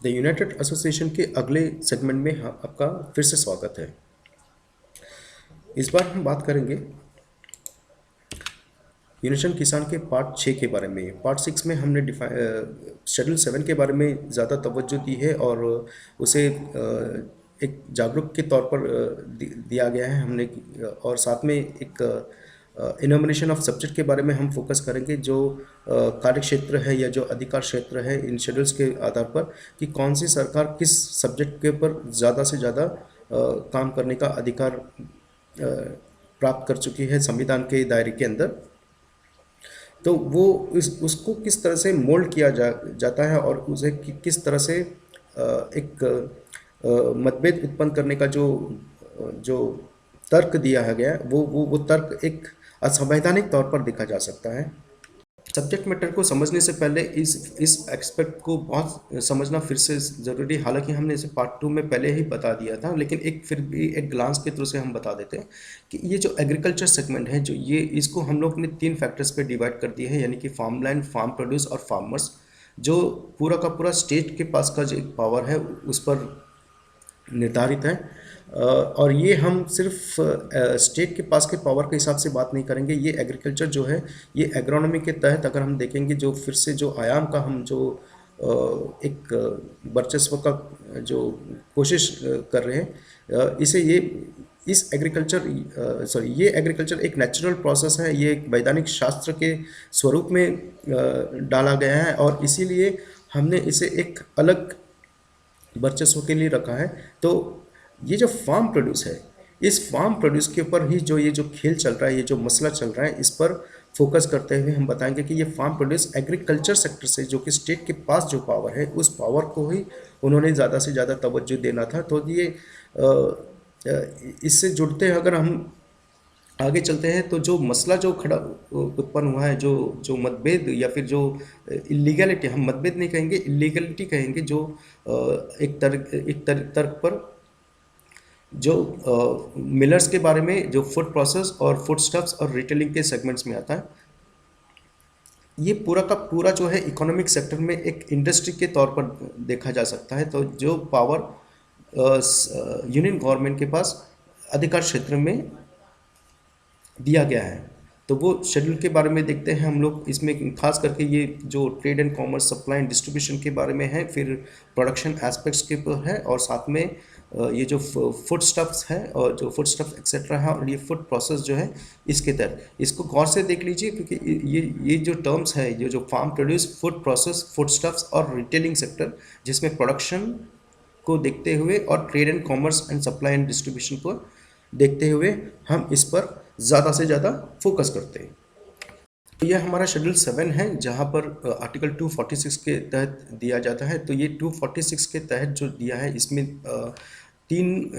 The United association के अगले segment में आपका फिर से स्वागत है। इस बार हम बात करेंगे यूनिशन किसान के पार्ट 6 के बारे में। पार्ट 6 में हमने शेड्यूल 7 के बारे में ज़्यादा तवज्जो दी है और उसे एक जागरूक के तौर पर दिया गया है हमने, और साथ में एक इनोमिनेशन ऑफ सब्जेक्ट के बारे में हम फोकस करेंगे, जो कार्य क्षेत्र है या जो अधिकार क्षेत्र है इन शेड्यूल्स के आधार पर, कि कौन सी सरकार किस सब्जेक्ट के ऊपर ज़्यादा से ज़्यादा काम करने का अधिकार प्राप्त कर चुकी है संविधान के दायरे के अंदर। तो वो उसको किस तरह से मोल्ड किया जाता है और उसे किस तरह से एक मतभेद उत्पन्न करने का जो जो तर्क दिया गया है, वो तर्क एक असंवैधानिक तौर पर देखा जा सकता है। सब्जेक्ट मैटर को समझने से पहले इस एक्सपेक्ट को बहुत समझना फिर से ज़रूरी। हालांकि हमने इसे पार्ट 2 में पहले ही बता दिया था, लेकिन फिर भी एक ग्लांस के थ्रू से हम बता देते हैं कि ये जो एग्रीकल्चर सेगमेंट है, जो ये इसको हम लोग ने 3 फैक्टर्स पे डिवाइड कर दिए हैं, यानी कि फार्म लैंड, फार्म प्रोड्यूस और फार्मर्स। जो पूरा का पूरा स्टेट के पास का जो एक पावर है उस पर निर्धारित है। और ये हम सिर्फ स्टेट के पास के पावर के हिसाब से बात नहीं करेंगे। ये एग्रीकल्चर जो है, ये एग्रोनॉमी के तहत अगर हम देखेंगे, जो फिर से जो आयाम का हम जो एक वर्चस्व का जो कोशिश कर रहे हैं, इसे ये ये एग्रीकल्चर एक नेचुरल प्रोसेस है, ये एक वैधानिक शास्त्र के स्वरूप में डाला गया है, और इसीलिए हमने इसे एक अलग वर्चस्व के लिए रखा है। तो ये जो फार्म प्रोड्यूस है, इस फार्म प्रोड्यूस के ऊपर ही जो ये जो खेल चल रहा है, ये जो मसला चल रहा है, इस पर फोकस करते हुए हम बताएंगे कि ये फार्म प्रोड्यूस एग्रीकल्चर सेक्टर से, जो कि स्टेट के पास जो पावर है, उस पावर को ही उन्होंने ज़्यादा से ज़्यादा तवज्जो देना था। तो ये इससे जुड़ते हैं अगर हम आगे चलते हैं, तो जो मसला जो खड़ा उत्पन्न हुआ है, जो जो मतभेद या फिर जो इलीगलिटी, हम मतभेद नहीं कहेंगे, इलीगलिटी कहेंगे, जो एक तर्क पर जो मिलर्स के बारे में, जो फूड प्रोसेस और फूड स्टफ्स और रिटेलिंग के सेगमेंट्स में आता है। ये पूरा का पूरा जो है इकोनॉमिक सेक्टर में एक इंडस्ट्री के तौर पर देखा जा सकता है। तो जो पावर यूनियन गवर्नमेंट के पास अधिकार क्षेत्र में दिया गया है, तो वो शेड्यूल के बारे में देखते हैं हम लोग। इसमें खास करके ये जो trade and commerce, supply and distribution के बारे में है, फिर प्रोडक्शन एस्पेक्ट्स के ऊपर है, और साथ में ये जो फूड स्टफ्स है और जो फूड स्टफ एक्सेट्रा है, और ये फूड प्रोसेस जो है, इसके तहत इसको गौर से देख लीजिए, क्योंकि ये जो टर्म्स है, ये जो farm produce, food process, food stuffs और रिटेलिंग सेक्टर, जिसमें प्रोडक्शन को देखते हुए और trade and commerce and supply and distribution को देखते हुए हम इस पर ज़्यादा से ज़्यादा फोकस करते हैं। तो यह हमारा शेड्यूल 7 है, जहाँ पर आर्टिकल 246 के तहत दिया जाता है। तो ये 246 के तहत जो दिया है, इसमें 3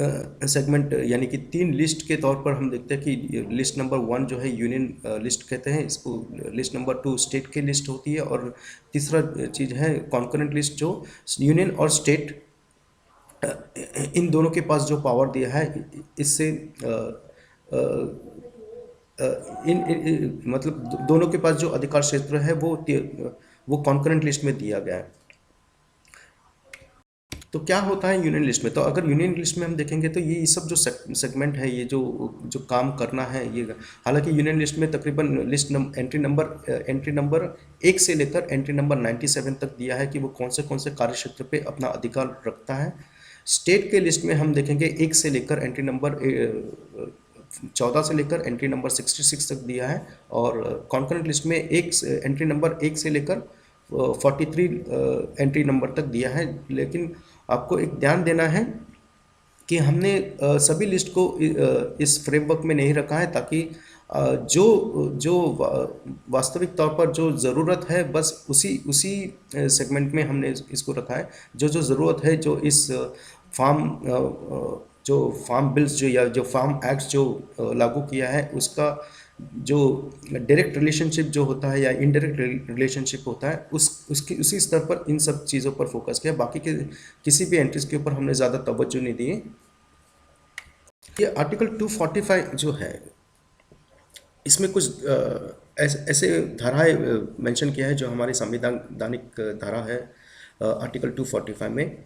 सेगमेंट, यानी कि 3 लिस्ट के तौर पर हम देखते हैं कि लिस्ट नंबर 1 जो है यूनियन लिस्ट कहते हैं इसको, लिस्ट नंबर 2 स्टेट की लिस्ट होती है, और तीसरा चीज़ है कॉन्करेंट लिस्ट, जो यूनियन और स्टेट इन दोनों के पास जो पावर दिया है, इससे मतलब दोनों के पास जो अधिकार क्षेत्र है वो कॉन्करेंट लिस्ट में दिया गया है। तो क्या होता है यूनियन लिस्ट में? तो अगर यूनियन लिस्ट में हम देखेंगे, तो ये सब जो सेगमेंट है, ये जो काम करना है, ये हालांकि यूनियन लिस्ट में तकरीबन एंट्री नंबर 1 से लेकर एंट्री नंबर 97 तक दिया है कि वो कौन से कार्य क्षेत्र पे अपना अधिकार रखता है। स्टेट के लिस्ट में हम देखेंगे 1 से लेकर एंट्री नंबर 14 से लेकर एंट्री नंबर 66 तक दिया है, और कॉन्करेंट लिस्ट में एंट्री नंबर 1 से लेकर 43 एंट्री नंबर तक दिया है। लेकिन आपको एक ध्यान देना है कि हमने सभी लिस्ट को इस फ्रेमवर्क में नहीं रखा है, ताकि जो वास्तविक तौर पर जो ज़रूरत है, बस उसी सेगमेंट में हमने इसको रखा है। जो ज़रूरत है, जो इस फार्म बिल्स जो, या जो फार्म एक्ट जो लागू किया है, उसका जो डायरेक्ट रिलेशनशिप जो होता है या इनडायरेक्ट रिलेशनशिप होता है, उसी स्तर पर इन सब चीज़ों पर फोकस किया। बाकी के किसी भी एंट्रीज के ऊपर हमने ज़्यादा तवज्जो नहीं दी। ये आर्टिकल 245 जो है, इसमें कुछ ऐसे धाराएं मेंशन किया है जो हमारी संवैधानिक धारा है। आर्टिकल 245 में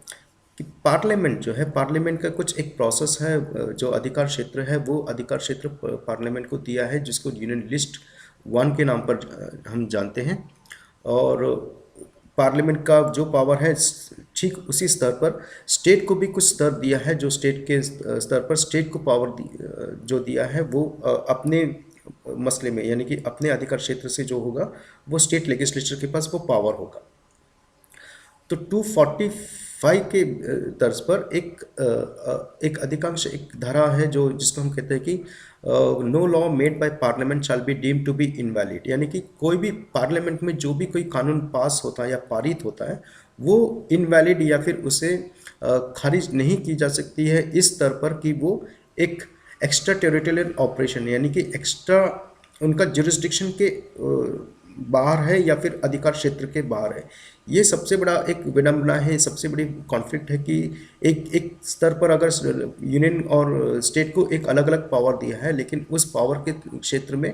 कि पार्लियामेंट जो है, पार्लियामेंट का कुछ एक प्रोसेस है, जो अधिकार क्षेत्र है वो अधिकार क्षेत्र पार्लियामेंट को दिया है, जिसको यूनियन लिस्ट 1 के नाम पर हम जानते हैं। और पार्लियामेंट का जो पावर है ठीक उसी स्तर पर स्टेट को भी कुछ स्तर दिया है, जो स्टेट के स्तर पर स्टेट को पावर जो दिया है वो अपने मसले में यानी कि अपने अधिकार क्षेत्र से जो होगा वो स्टेट लेजिस्लेचर के पास वो पावर होगा। तो 245 के तर्ज पर एक अधिकांश एक धारा है जो जिसको हम कहते हैं कि no law made by parliament shall be deemed to be invalid, यानी कि कोई भी पार्लियामेंट में जो भी कोई कानून पास होता है या पारित होता है वो इनवैलिड या फिर उसे खारिज नहीं की जा सकती है इस स्तर पर कि वो एक एक्स्ट्रा टेरिटोरियल ऑपरेशन यानी कि एक्स्ट्रा उनका जुरिस्डिक्शन के बाहर है या फिर अधिकार क्षेत्र के बाहर है। ये सबसे बड़ा एक विडंबना है, सबसे बड़ी कॉन्फ्लिक्ट है कि एक स्तर पर अगर यूनियन और स्टेट को एक अलग अलग पावर दिया है, लेकिन उस पावर के क्षेत्र में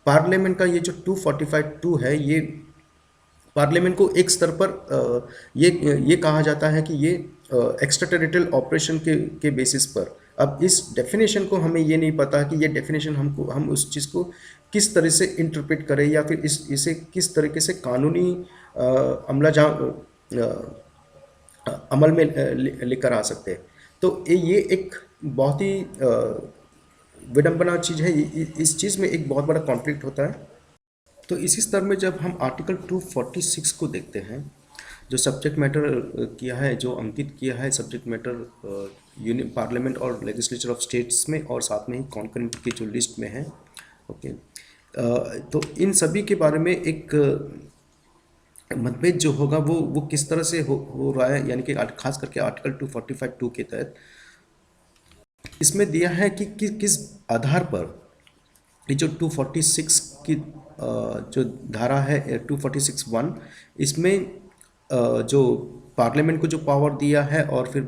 पार्लियामेंट का ये जो 245(2) है, ये पार्लियामेंट को एक स्तर पर ये कहा जाता है कि ये एक्स्ट्रा टेरिटोरियल ऑपरेशन के बेसिस पर। अब इस डेफिनेशन को हमें ये नहीं पता कि ये डेफिनेशन हम उस चीज़ को किस तरह से इंटरप्रेट करें या फिर इसे किस तरीके से कानूनी अमल में लेकर आ सकते हैं। तो ये एक बहुत ही विडंबना चीज़ है, इस चीज़ में एक बहुत बड़ा कॉन्फ्लिक्ट होता है। तो इसी स्तर में जब हम आर्टिकल 246 को देखते हैं, जो सब्जेक्ट मैटर किया है, जो अंकित किया है सब्जेक्ट मैटर यूनियन पार्लियामेंट और लेजिस्लेचर ऑफ स्टेट्स में और साथ में ही कॉन्करेंट की जो लिस्ट में है, ओके। तो इन सभी के बारे में एक मतभेद जो होगा वो किस तरह से हो रहा है, यानी कि खास करके आर्टिकल 245(2) के तहत इसमें दिया है कि किस आधार पर ये जो 246 की जो धारा है 246(1), इसमें जो पार्लियामेंट को जो पावर दिया है और फिर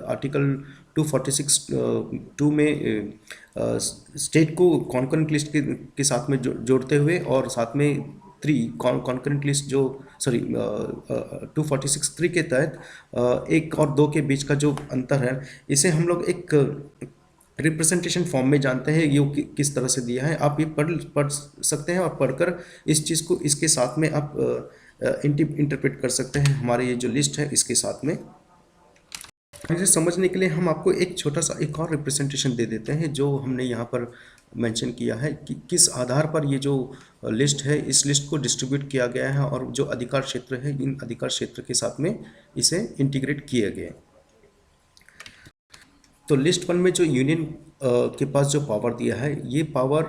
आर्टिकल 246(2) में स्टेट को कॉन्करेंट लिस्ट के साथ में जोड़ते हुए और साथ में 3 कॉन्करेंट लिस्ट जो 246(3) के तहत 1 और 2 के बीच का जो अंतर है, इसे हम लोग एक रिप्रेजेंटेशन फॉर्म में जानते हैं। ये किस तरह से दिया है आप ये पढ़ सकते हैं और पढ़कर इस चीज़ को इसके साथ में आप इंटरप्रेट कर सकते हैं हमारे ये जो लिस्ट है इसके साथ में। इसे समझने के लिए हम आपको एक छोटा सा एक और रिप्रेजेंटेशन दे देते हैं जो हमने यहाँ पर मेंशन किया है कि किस आधार पर ये जो लिस्ट है इस लिस्ट को डिस्ट्रीब्यूट किया गया है और जो अधिकार क्षेत्र है इन अधिकार क्षेत्र के साथ में इसे इंटीग्रेट किया गया। तो लिस्ट 1 में जो यूनियन के पास जो पावर दिया है, ये पावर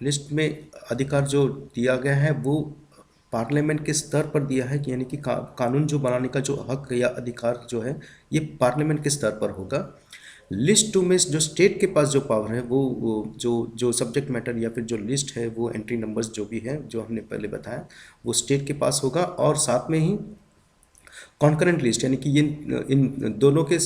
लिस्ट में अधिकार जो दिया गया है वो पार्लियामेंट के स्तर पर दिया है, यानी कि कानून जो बनाने का जो हक या अधिकार जो है ये पार्लियामेंट के स्तर पर होगा। लिस्ट 2 में जो स्टेट के पास जो पावर है वो जो सब्जेक्ट मैटर या फिर जो लिस्ट है वो एंट्री नंबर्स जो भी है जो हमने पहले बताया वो स्टेट के पास होगा और साथ में ही कॉन्करेंट लिस्ट, यानी कि इन दोनों के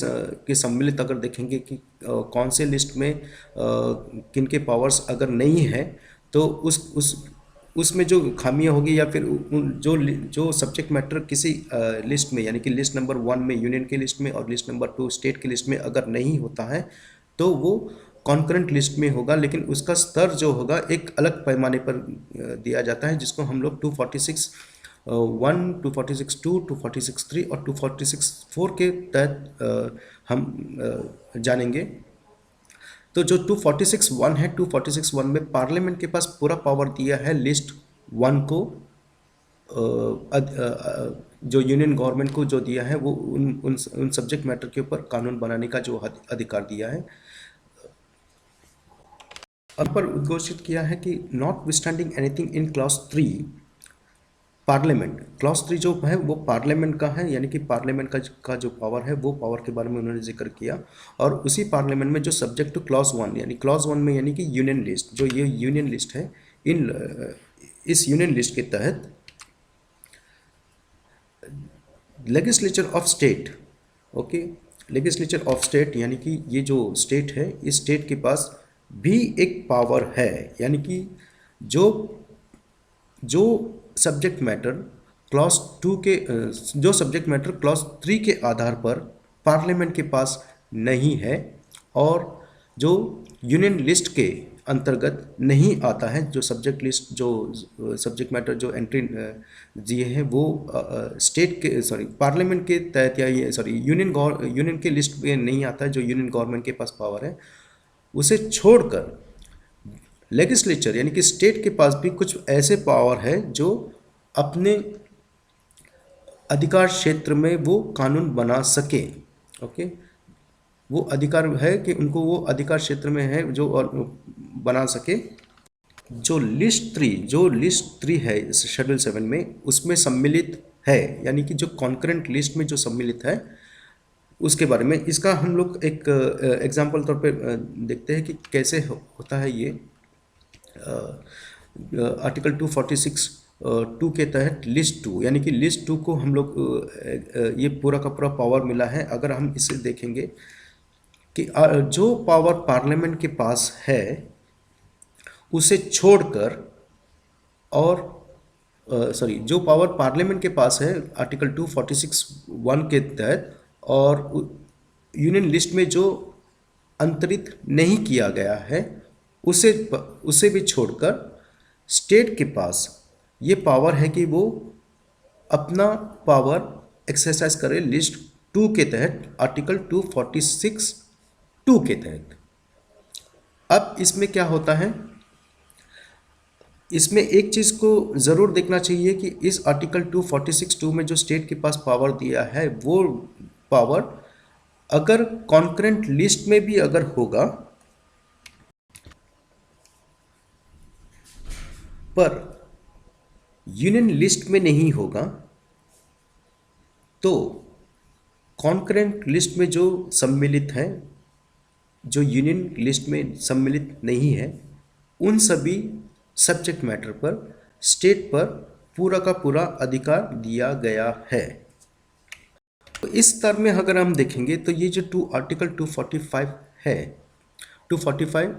सम्मिलित अगर देखेंगे कि कौन से लिस्ट में किन के पावर्स अगर नहीं है तो उसमें जो खामियां होगी या फिर जो सब्जेक्ट मैटर किसी लिस्ट में यानी कि लिस्ट नंबर 1 में यूनियन के लिस्ट में और लिस्ट नंबर 2 स्टेट के लिस्ट में अगर नहीं होता है तो वो कॉन्करेंट लिस्ट में होगा, लेकिन उसका स्तर जो होगा एक अलग पैमाने पर दिया जाता है जिसको हम लोग 246(1), 246(2), 246(3) और 246(4) के तहत हम जानेंगे। तो जो 246(1) है, 246(1) में पार्लियामेंट के पास पूरा पावर दिया है लिस्ट 1 को जो यूनियन गवर्नमेंट को जो दिया है वो उन सब्जेक्ट मैटर के ऊपर कानून बनाने का जो अधिकार दिया है। अब पर उद्घोषित किया है कि not withstanding anything in clause 3 parliament, clause 3 जो है वो पार्लियामेंट का है, यानी कि पार्लियामेंट का जो पावर है वो पावर के बारे में उन्होंने जिक्र किया। और उसी पार्लियामेंट में जो सब्जेक्ट टू क्लॉज 1 यानी क्लॉज 1 में यानी कि यूनियन लिस्ट, जो ये यूनियन लिस्ट है इस यूनियन लिस्ट के तहत legislature of state, okay, legislature of state यानी कि ये जो स्टेट है इस स्टेट के पास भी एक पावर है, यानी कि जो सब्जेक्ट मैटर क्लॉज 2 के जो सब्जेक्ट मैटर क्लॉज 3 के आधार पर पार्लियामेंट के पास नहीं है और जो यूनियन लिस्ट के अंतर्गत नहीं आता है, जो सब्जेक्ट लिस्ट जो सब्जेक्ट मैटर जो एंट्री दिए हैं वो स्टेट के सॉरी पार्लियामेंट के तहत या ये सॉरी यूनियन के लिस्ट में नहीं आता है, जो यूनियन गवर्नमेंट के पास पावर है, उसे छोड़कर लेजिस्लेचर यानी कि स्टेट के पास भी कुछ ऐसे पावर है जो अपने अधिकार क्षेत्र में वो कानून बना सके। ओके, वो अधिकार है कि उनको वो अधिकार क्षेत्र में है जो बना सके। जो लिस्ट 3 है शेड्यूल 7 में उसमें सम्मिलित है, यानी कि जो कॉन्करेंट लिस्ट में जो सम्मिलित है उसके बारे में इसका हम लोग एक एग्जाम्पल तौर पे देखते हैं कि कैसे होता है ये। आर्टिकल 246 2 के तहत लिस्ट 2 यानी कि लिस्ट 2 को हम लोग ये पूरा का पूरा पावर मिला है। अगर हम इसे देखेंगे कि जो पावर पार्लियामेंट के पास है उसे छोड़कर और जो पावर पार्लियामेंट के पास है आर्टिकल 246 1 के तहत और यूनियन लिस्ट में जो अंतरित नहीं किया गया है उसे भी छोड़कर स्टेट के पास ये पावर है कि वो अपना पावर एक्सरसाइज करे लिस्ट 2 के तहत आर्टिकल 246 2 के तहत। अब इसमें क्या होता है, इसमें एक चीज़ को ज़रूर देखना चाहिए कि इस आर्टिकल 246 2 में जो स्टेट के पास पावर दिया है वो पावर अगर कॉन्करेंट लिस्ट में भी अगर होगा पर यूनियन लिस्ट में नहीं होगा तो कॉन्करेंट लिस्ट में जो सम्मिलित हैं, जो यूनियन लिस्ट में सम्मिलित नहीं है, उन सभी सब्जेक्ट मैटर पर स्टेट पर पूरा का पूरा अधिकार दिया गया है। तो इस स्तर में अगर हम देखेंगे तो ये जो आर्टिकल 245 है, 245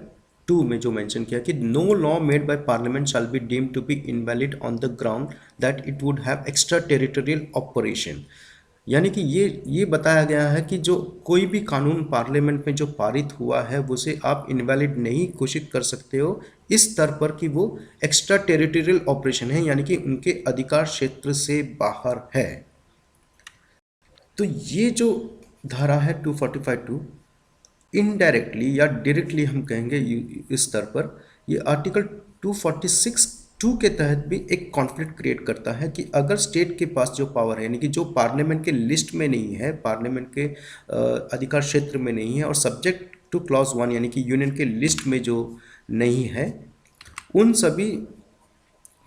2 में जो मेंशन किया कि no law made by parliament shall be deemed to be invalid on the ground that it would have extra territorial operation, यानी कि ये बताया गया है कि जो कोई भी कानून पार्लियामेंट में जो पारित हुआ है उसे आप इनवैलिड नहीं घोषित कर सकते हो इस स्तर पर कि वो एक्स्ट्रा टेरिटोरियल ऑपरेशन है, यानी कि उनके अधिकार क्षेत्र से बाहर है। तो ये जो धारा है 245(2) इनडायरेक्टली या डायरेक्टली हम कहेंगे इस स्तर पर ये आर्टिकल 246 2 के तहत भी एक कॉन्फ्लिक्ट क्रिएट करता है कि अगर स्टेट के पास जो पावर है यानी कि जो पार्लियामेंट के लिस्ट में नहीं है, पार्लियामेंट के अधिकार क्षेत्र में नहीं है और सब्जेक्ट टू क्लॉज 1 यानी कि यूनियन के लिस्ट में जो नहीं है,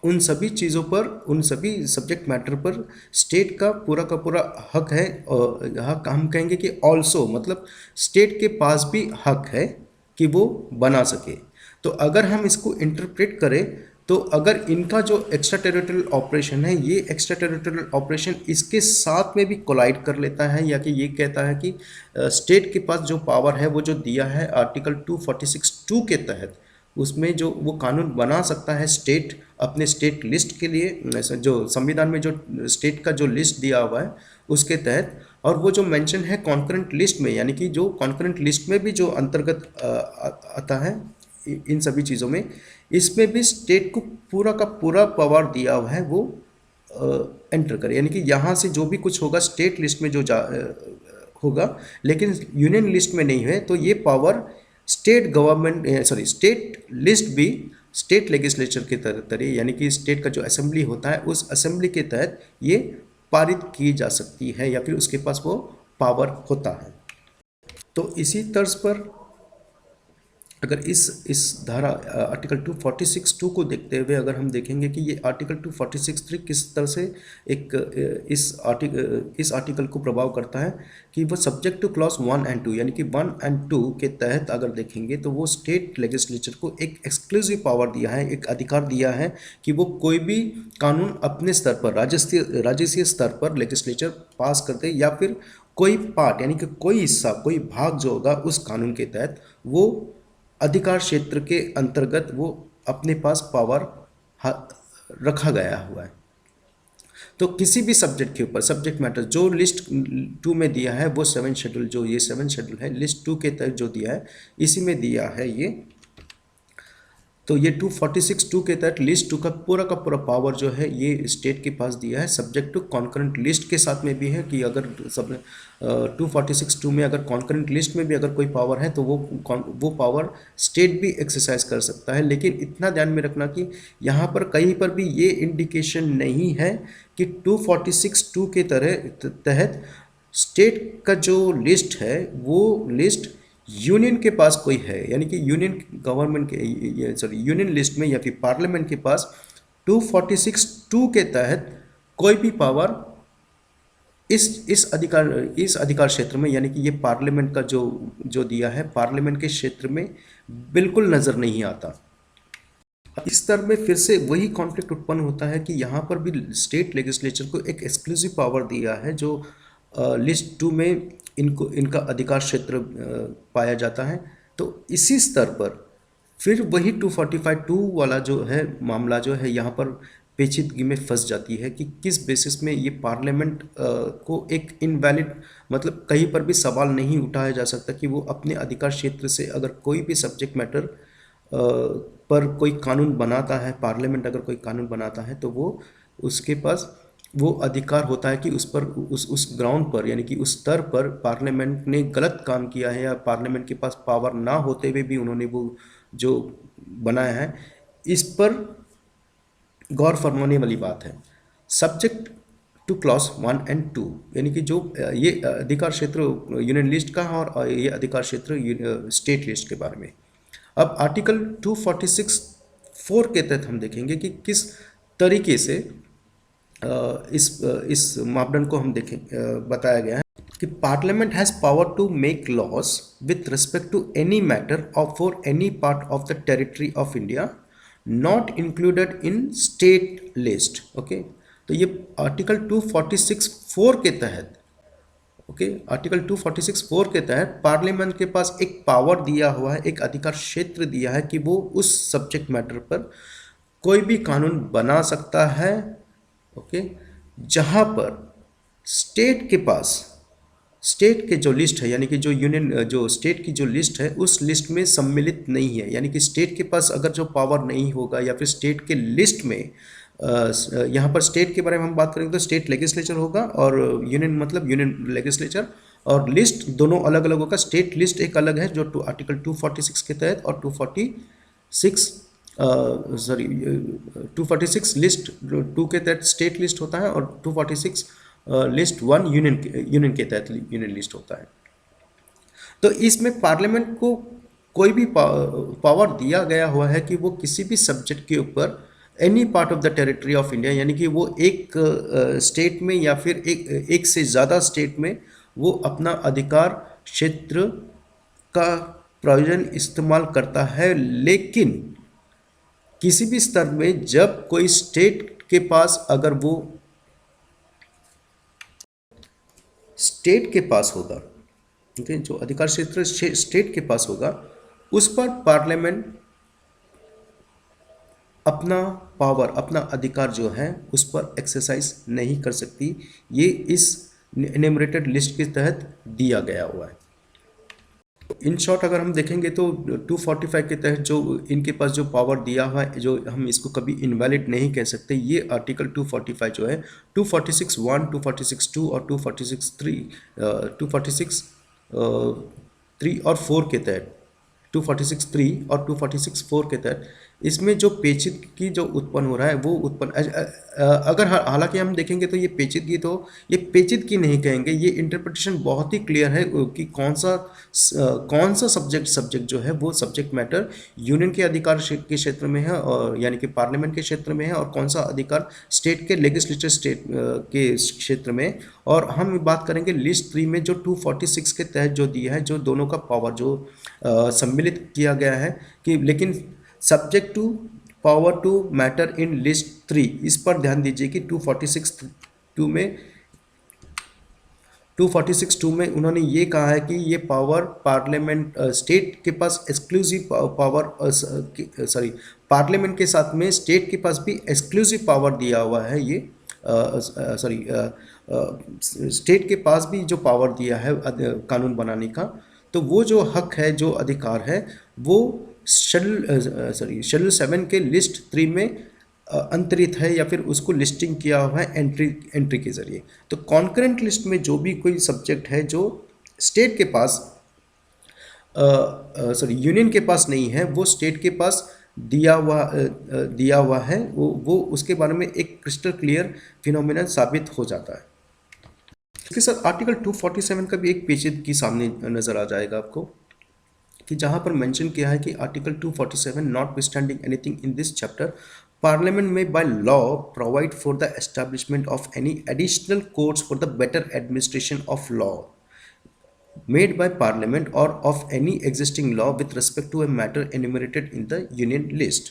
उन सभी चीज़ों पर, उन सभी सब्जेक्ट मैटर पर स्टेट का पूरा हक है। हक हम कहेंगे कि ऑल्सो मतलब स्टेट के पास भी हक है कि वो बना सके। तो अगर हम इसको इंटरप्रेट करें तो अगर इनका जो एक्स्ट्रा टेरिटोरियल ऑपरेशन है, ये एक्स्ट्रा टेरिटोरियल ऑपरेशन इसके साथ में भी कोलाइड कर लेता है, या कि ये कहता है कि स्टेट के पास जो पावर है वो जो दिया है आर्टिकल 246 2 के तहत, उसमें जो वो कानून बना सकता है स्टेट अपने स्टेट लिस्ट के लिए, जो संविधान में जो स्टेट का जो लिस्ट दिया हुआ है उसके तहत, और वो जो मेंशन है कॉन्करेंट लिस्ट में, यानी कि जो कॉन्करेंट लिस्ट में भी जो अंतर्गत आता है इन सभी चीज़ों में, इसमें भी स्टेट को पूरा का पूरा पावर दिया हुआ है वो एंटर करे, यानी कि यहाँ से जो भी कुछ होगा स्टेट लिस्ट में जो होगा लेकिन यूनियन लिस्ट में नहीं है, तो ये power state government state list भी स्टेट लेजिस्लेचर के तरह यानी कि स्टेट का जो असेंबली होता है उस असेंबली के तहत ये पारित की जा सकती है या फिर उसके पास वो पावर होता है। तो इसी तर्ज पर अगर इस धारा आर्टिकल 246 2 को देखते हुए अगर हम देखेंगे कि ये आर्टिकल 246 3 किस तरह से इस आर्टिकल को प्रभाव करता है कि वो सब्जेक्ट टू क्लॉज 1 एंड 2 यानी कि 1 एंड 2 के तहत अगर देखेंगे तो वो स्टेट लेजिस्लेचर को एक एक्सक्लूसिव पावर दिया है, एक अधिकार दिया है कि वो कोई भी कानून अपने स्तर पर राज्यीय स्तर पर लेजिस्लेचर पास कर दे या फिर कोई पार्ट यानी कि कोई हिस्सा, कोई भाग जो होगा उस कानून के तहत वो अधिकार क्षेत्र के अंतर्गत वो अपने पास पावर रखा गया हुआ है। तो किसी भी सब्जेक्ट के ऊपर सब्जेक्ट मैटर जो लिस्ट 2 में दिया है वो 7 शेड्यूल, जो ये 7 शेड्यूल है लिस्ट 2 के तहत जो दिया है इसी में दिया है ये। तो ये 246(2) के तहत लिस्ट 2 का पूरा पावर जो है ये स्टेट के पास दिया है, सब्जेक्ट टू कॉन्करेंट लिस्ट के साथ में भी है कि अगर सब 246(2) में अगर कॉन्करेंट लिस्ट में भी अगर कोई पावर है तो वो पावर स्टेट भी एक्सरसाइज कर सकता है। लेकिन इतना ध्यान में रखना कि यहाँ पर कहीं पर भी ये इंडिकेशन नहीं है कि 246(2) के तहत स्टेट का जो लिस्ट है वो लिस्ट यूनियन के पास कोई है, यानी कि यूनियन गवर्नमेंट के यूनियन लिस्ट में या फिर पार्लियामेंट के पास 246(2) के तहत कोई भी पावर इस अधिकार क्षेत्र में, यानी कि ये पार्लियामेंट का जो दिया है पार्लियामेंट के क्षेत्र में बिल्कुल नजर नहीं आता। इस तरह में फिर से वही कॉन्फ्लिक्ट उत्पन्न होता है कि यहाँ पर भी स्टेट लेजिस्लेचर को एक एक्सक्लूसिव पावर दिया है जो लिस्ट 2 में इनका अधिकार क्षेत्र पाया जाता है। तो इसी स्तर पर फिर वही 245(2) वाला जो है मामला जो है यहाँ पर पेचीदगी में फंस जाती है कि किस बेसिस में ये पार्लियामेंट को एक इनवैलिड, मतलब कहीं पर भी सवाल नहीं उठाया जा सकता कि वो अपने अधिकार क्षेत्र से अगर कोई भी सब्जेक्ट मैटर पर कोई कानून बनाता है, पार्लियामेंट अगर कोई कानून बनाता है तो वो उसके पास वो अधिकार होता है कि उस पर उस ग्राउंड पर, यानी कि उस स्तर पर पार्लियामेंट ने गलत काम किया है या पार्लियामेंट के पास पावर ना होते हुए भी उन्होंने वो जो बनाया है इस पर गौर फरमाने वाली बात है। सब्जेक्ट टू क्लॉज 1 और 2, यानी कि जो ये अधिकार क्षेत्र यूनियन लिस्ट का है और ये अधिकार क्षेत्र स्टेट लिस्ट के बारे में। अब आर्टिकल 246(4) के तहत हम देखेंगे कि किस तरीके से इस मापदंड को हम देखें बताया गया है कि parliament has power to make laws with respect to any matter और for any part of the territory of India not included in state list. Okay, तो ये आर्टिकल 246(4) के तहत आर्टिकल 246(4) के तहत पार्लियामेंट के पास एक पावर दिया हुआ है, एक अधिकार क्षेत्र दिया है कि वो उस सब्जेक्ट मैटर पर कोई भी कानून बना सकता है। जहां पर स्टेट के पास स्टेट के जो लिस्ट है, यानी कि जो यूनियन जो स्टेट की जो लिस्ट है उस लिस्ट में सम्मिलित नहीं है, यानी कि स्टेट के पास अगर जो पावर नहीं होगा या फिर स्टेट के लिस्ट में यहाँ पर स्टेट के बारे में हम बात करेंगे तो स्टेट लेजिस्लेचर होगा और यूनियन मतलब यूनियन लेजिस्लेचर, और लिस्ट दोनों अलग अलग होगा। स्टेट लिस्ट एक अलग है जो आर्टिकल 246 के तहत और 246 लिस्ट 2 के तहत स्टेट लिस्ट होता है और 246 लिस्ट 1 यूनियन के तहत यूनियन लिस्ट होता है। तो इसमें पार्लियामेंट को कोई भी पावर दिया गया हुआ है कि वो किसी भी सब्जेक्ट के ऊपर any part of the territory of India, यानी कि वो एक स्टेट में या फिर एक से ज़्यादा स्टेट में वो अपना अधिकार क्षेत्र का प्रयोजन इस्तेमाल करता है। लेकिन किसी भी स्तर में जब कोई स्टेट के पास अगर वो स्टेट के पास होगा, ठीक है, जो अधिकार क्षेत्र स्टेट के पास होगा उस पर पार्लियामेंट अपना पावर अपना अधिकार जो है उस पर एक्सरसाइज नहीं कर सकती। ये इस एनुमरेटेड लिस्ट के तहत दिया गया हुआ है। इन शॉर्ट अगर हम देखेंगे तो 245 के तहत जो इनके पास जो पावर दिया हुआ है, जो हम इसको कभी इनवैलिड नहीं कह सकते, ये आर्टिकल 245 जो है 246(1), 246(2) और 246(3) और 4 के तहत 246(3) और 246(4) के तहत इसमें जो पेचीदगी जो उत्पन्न हो रहा है वो उत्पन्न अगर हालांकि हम देखेंगे तो ये पेचीदगी नहीं कहेंगे, ये इंटरप्रिटेशन बहुत ही क्लियर है कि कौन सा सब्जेक्ट जो है वो सब्जेक्ट मैटर यूनियन के अधिकार के क्षेत्र में है और यानी कि पार्लियामेंट के क्षेत्र में है और कौन सा अधिकार स्टेट के लेजिस्लेचर स्टेट के क्षेत्र में। और हम बात करेंगे लिस्ट 3 में जो 246 के तहत जो दिया है, जो दोनों का पावर जो सम्मिलित किया गया है कि लेकिन subject to power to matter in list 3, इस पर ध्यान दीजिए कि 246(2) में उन्होंने ये कहा है कि ये पावर पार्लियामेंट स्टेट के पास एक्सक्लूसिव पावर पार्लियामेंट के साथ में स्टेट के पास भी एक्सक्लूसिव पावर दिया हुआ है ये सॉरी स्टेट के पास भी जो पावर दिया है कानून बनाने का, तो वो जो हक है, जो अधिकार है, वो शेड्यूल 7 के लिस्ट 3 में अंतरित है, या फिर उसको लिस्टिंग किया हुआ है एंट्री के जरिए। तो कॉन्करेंट लिस्ट में जो भी कोई सब्जेक्ट है जो स्टेट के पास यूनियन के पास नहीं है, वो स्टेट के पास दिया हुआ है, वो उसके बारे में एक क्रिस्टल क्लियर फिनोमिना साबित हो जाता है। इसके साथ आर्टिकल 247 का भी एक पेचीदगी सामने नजर आ जाएगा आपको, कि जहां पर मेंशन किया है कि article 247 notwithstanding anything in this chapter, parliament may by law provide for the establishment of any additional courts for the better administration of law made by parliament or of any existing law with respect to a matter enumerated in the union list।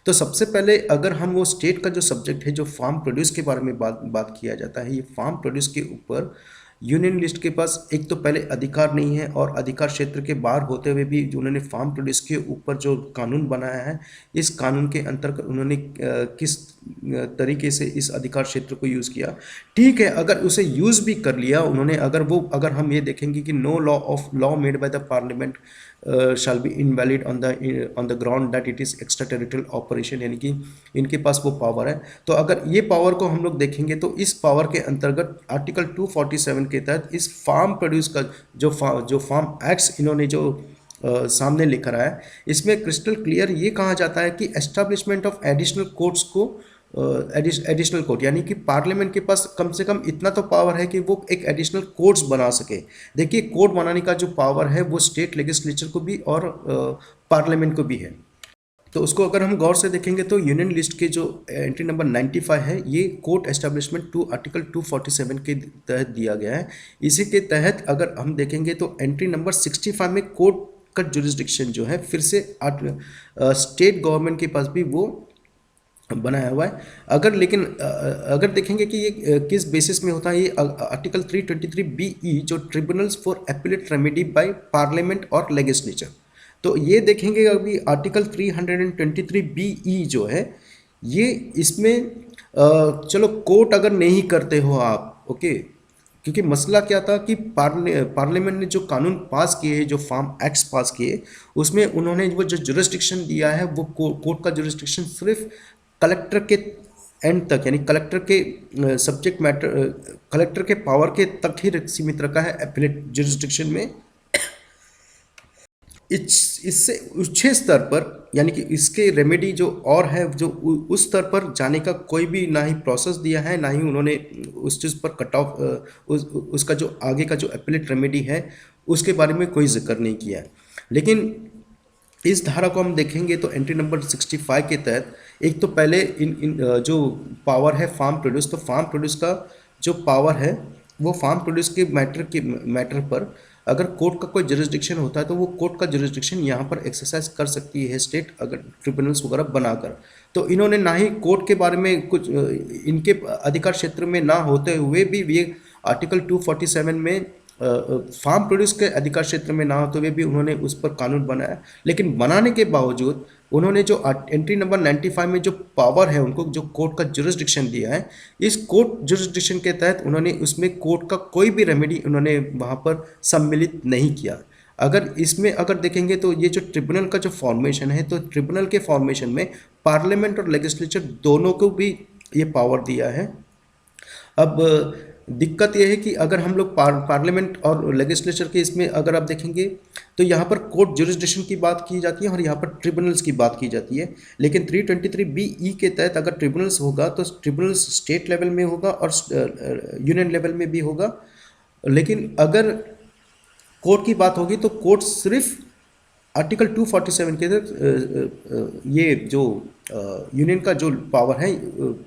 तो सबसे पहले अगर हम वो state का जो subject है, जो फार्म प्रोड्यूस के बारे में बात किया जाता है, ये फार्म प्रोड्यूस के ऊपर यूनियन लिस्ट के पास एक तो पहले अधिकार नहीं है, और अधिकार क्षेत्र के बाहर होते हुए भी जो उन्होंने फार्म प्रोड्यूस के ऊपर जो कानून बनाया है, इस कानून के अंतर्गत उन्होंने किस तरीके से इस अधिकार क्षेत्र को यूज़ किया। ठीक है, अगर उसे यूज़ भी कर लिया उन्होंने, अगर हम ये देखेंगे कि no law made by the parliament shall be invalid on the ground that it is extra territorial operation, यानी कि इनके पास वो पावर है। तो अगर ये पावर को हम लोग देखेंगे तो इस पावर के अंतर्गत आर्टिकल 247 के तहत इस फार्म प्रोड्यूस का जो फार्म एक्ट्स इन्होंने जो सामने लेकर आया है, इसमें क्रिस्टल क्लियर ये कहा जाता है कि एस्टैब्लिशमेंट ऑफ एडिशनल कोर्ट्स को एडिशनल कोर्ट, यानी कि पार्लियामेंट के पास कम से कम इतना तो पावर है कि वो एक एडिशनल कोर्ट्स बना सके। देखिए, कोर्ट बनाने का जो पावर है वो स्टेट लेजिस्लेचर को भी और पार्लियामेंट को भी है। तो उसको अगर हम गौर से देखेंगे तो यूनियन लिस्ट के जो एंट्री नंबर 95 है, ये कोर्ट एस्टैब्लिशमेंट टू आर्टिकल 247 के तहत दिया गया है। इसी के तहत अगर हम देखेंगे तो एंट्री नंबर 65 में कोर्ट का जुरिस्डिक्शन जो है फिर से स्टेट गवर्नमेंट के पास भी वो बनाया हुआ है। अगर देखेंगे कि ये किस बेसिस में होता है, ये आर्टिकल 323BE जो tribunals for appellate remedy by parliament और लेजिस्लेचर। तो ये देखेंगे अभी आर्टिकल 323BE जो है, ये इसमें चलो कोर्ट अगर नहीं करते हो आप, ओके, क्योंकि मसला क्या था कि पार्लियामेंट ने जो कानून पास किए, जो फार्म एक्ट्स पास किए, उसमें उन्होंने वो जो जुरिस्डिक्शन दिया है वो कोर्ट का जुरिस्डिक्शन सिर्फ कलेक्टर के एंड तक, यानी कलेक्टर के सब्जेक्ट मैटर, कलेक्टर के पावर के तक ही सीमित रखा है एपीलेट जुरिस्डिक्शन में। इससे उच्च स्तर पर, यानी कि इसके रेमेडी जो और है, जो उस स्तर पर जाने का कोई भी ना ही प्रोसेस दिया है, ना ही उन्होंने उस चीज़ पर कट ऑफ उसका जो आगे का जो एपीलेट रेमेडी है उसके बारे में कोई जिक्र नहीं किया है। लेकिन इस धारा को हम देखेंगे तो एंट्री नंबर 65 के तहत एक तो पहले इन जो पावर है फार्म प्रोड्यूस, तो फार्म प्रोड्यूस का जो पावर है वो फार्म प्रोड्यूस के मैटर पर अगर कोर्ट का कोई जुरिस्डिक्शन होता है तो वो कोर्ट का जुरिस्डिक्शन यहाँ पर एक्सरसाइज कर सकती है स्टेट, अगर ट्रिब्यूनल्स वगैरह बनाकर। तो इन्होंने ना ही कोर्ट के बारे में कुछ इनके अधिकार क्षेत्र में ना होते हुए भी ये आर्टिकल 247 में फार्म प्रोड्यूस के अधिकार क्षेत्र में ना होते हुए भी उन्होंने उस पर कानून बनाया। लेकिन बनाने के बावजूद उन्होंने जो एंट्री नंबर 95 में जो पावर है उनको, जो कोर्ट का जुरिस्डिक्शन दिया है, इस कोर्ट जुरिस्डिक्शन के तहत उन्होंने उसमें कोर्ट का कोई भी रेमेडी उन्होंने वहाँ पर सम्मिलित नहीं किया। अगर देखेंगे तो ये जो ट्रिब्यूनल का जो फॉर्मेशन है, तो ट्रिब्यूनल के फॉर्मेशन में पार्लियामेंट और लेजिस्लेचर दोनों को भी ये पावर दिया है। अब दिक्कत यह है कि अगर हम लोग पार्लियामेंट और लेजिस्लेचर के इसमें अगर आप देखेंगे तो यहाँ पर कोर्ट जुरिस्डिक्शन की बात की जाती है और यहाँ पर ट्रिब्यूनल्स की बात की जाती है। लेकिन 323BE के तहत अगर ट्रिब्यूनल्स होगा तो ट्रिब्यूनल्स स्टेट लेवल में होगा और यूनियन लेवल में भी होगा। लेकिन अगर कोर्ट की बात होगी तो कोर्ट सिर्फ आर्टिकल 247 के तहत ये जो यूनियन का जो पावर है,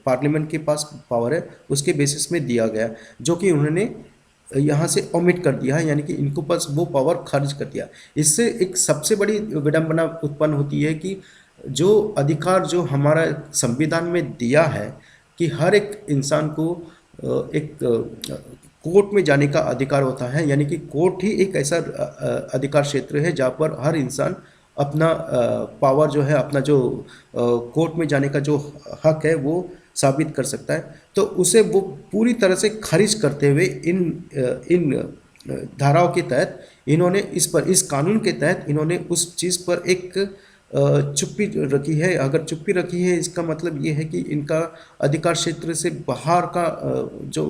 पार्लियामेंट के पास पावर है, उसके बेसिस में दिया गया, जो कि उन्होंने यहाँ से ओमिट कर दिया है, यानी कि इनको पास वो पावर खारिज कर दिया। इससे एक सबसे बड़ी विडंबना उत्पन्न होती है कि जो अधिकार जो हमारा संविधान में दिया है कि हर एक इंसान को एक कोर्ट में जाने का अधिकार होता है, यानी कि कोर्ट ही एक ऐसा अधिकार क्षेत्र है जहाँ पर हर इंसान अपना पावर जो है, अपना जो कोर्ट में जाने का जो हक है वो साबित कर सकता है, तो उसे वो पूरी तरह से खारिज करते हुए इन धाराओं के तहत इन्होंने इस कानून के तहत इन्होंने उस चीज़ पर एक चुप्पी रखी है। अगर चुप्पी रखी है, इसका मतलब ये है कि इनका अधिकार क्षेत्र से बाहर का जो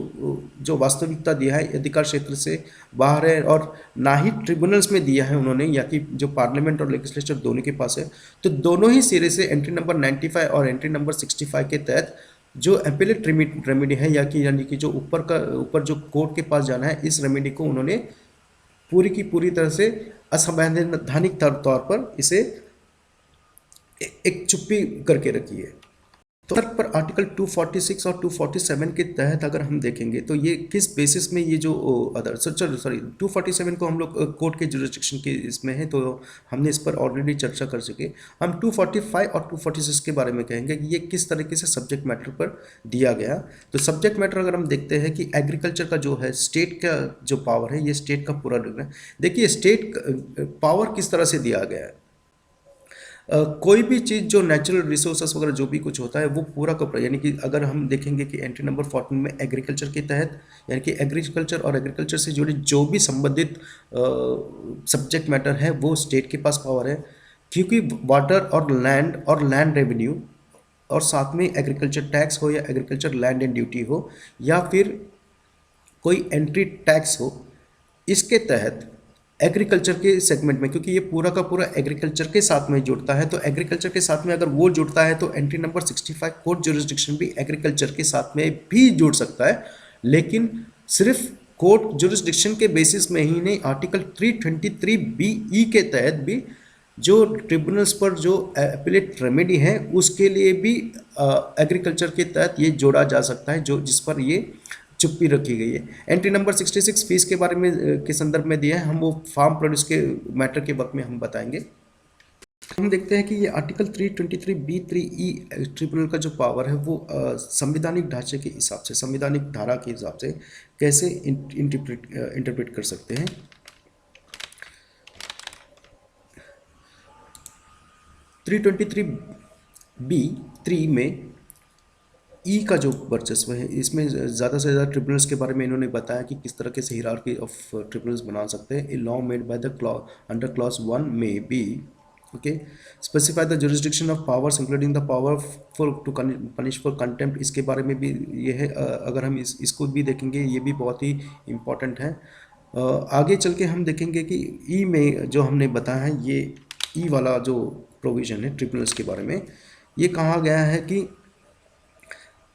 जो वास्तविकता दिया है अधिकार क्षेत्र से बाहर है, और ना ही ट्रिब्यूनल्स में दिया है उन्होंने, या कि जो पार्लियामेंट और लेजिस्लेचर दोनों के पास है। तो दोनों ही सिरे से एंट्री नंबर 95 और एंट्री नंबर 65 के तहत जो अपीलेट रेमेडी है, या कि यानी कि जो ऊपर जो कोर्ट के पास जाना है, इस रेमेडी को उन्होंने पूरी की पूरी तरह से असंवैधानिक तौर पर इसे एक चुप्पी करके रखी है। तो पर आर्टिकल 246 और 247 के तहत अगर हम देखेंगे तो ये किस बेसिस में ये जो अदर सॉरी 247 को हम लोग कोर्ट के जुरिस्डिक्शन के इसमें है, तो हमने इस पर ऑलरेडी चर्चा कर चुके। हम 245 और 246 के बारे में कहेंगे कि ये किस तरीके से सब्जेक्ट मैटर पर दिया गया। तो सब्जेक्ट मैटर अगर हम देखते हैं कि एग्रीकल्चर का जो है स्टेट का जो पावर है, ये स्टेट का पूरा है। देखिए स्टेट पावर किस तरह से दिया गया है। कोई भी चीज़ जो नेचुरल रिसोर्सेस वगैरह जो भी कुछ होता है वो पूरा का पूरा, यानी कि अगर हम देखेंगे कि एंट्री नंबर 14 में एग्रीकल्चर के तहत, यानी कि एग्रीकल्चर और एग्रीकल्चर से जुड़े जो भी संबंधित सब्जेक्ट मैटर है वो स्टेट के पास पावर है, क्योंकि वाटर और लैंड रेवेन्यू और साथ में एग्रीकल्चर टैक्स हो या एग्रीकल्चर लैंड एंड ड्यूटी हो या फिर कोई एंट्री टैक्स हो, इसके तहत एग्रीकल्चर के सेगमेंट में, क्योंकि ये पूरा का पूरा एग्रीकल्चर के साथ में जुड़ता है, तो एग्रीकल्चर के साथ में अगर वो जुड़ता है तो एंट्री नंबर 65 कोर्ट जुरिस्डिक्शन भी एग्रीकल्चर के साथ में भी जुड़ सकता है। लेकिन सिर्फ कोर्ट जुरिस्डिक्शन के बेसिस में ही नहीं, आर्टिकल 323BE के तहत भी जो ट्रिब्यूनल्स पर जो अपीलेट रेमेडी है उसके लिए भी एग्रीकल्चर के तहत ये जोड़ा जा सकता है, जो जिस पर ये चुप्पी रखी गई है। एंट्री नंबर 66 फीस के बारे में के संदर्भ में दिया है, हम वो फार्म प्रोड्यूस के मैटर के वक्त में हम बताएंगे। हम देखते हैं कि ये आर्टिकल 323B3E ट्रिब्यूनल का जो पावर है वो संवैधानिक ढांचे के हिसाब से, संवैधानिक धारा के हिसाब से कैसे इंटरप्रेट कर सकते हैं। थ्री 323B3 में ई का जो वर्चस्व है, इसमें ज़्यादा से ज़्यादा ट्रिब्यूनल्स के बारे में इन्होंने बताया कि किस तरह के से हिरार्की ऑफ ट्रिब्यूनल्स बना सकते हैं। A law made by the under clause 1 may be okay specify the jurisdiction of powers including the power for to punish for contempt, इसके बारे में भी ये है। अगर हम इसको भी देखेंगे ये भी बहुत ही इम्पॉर्टेंट है। आगे चल के हम देखेंगे कि ई में जो हमने बताया है, ये ई वाला जो प्रोविज़न है ट्रिब्यूनल्स के बारे में, ये कहा गया है कि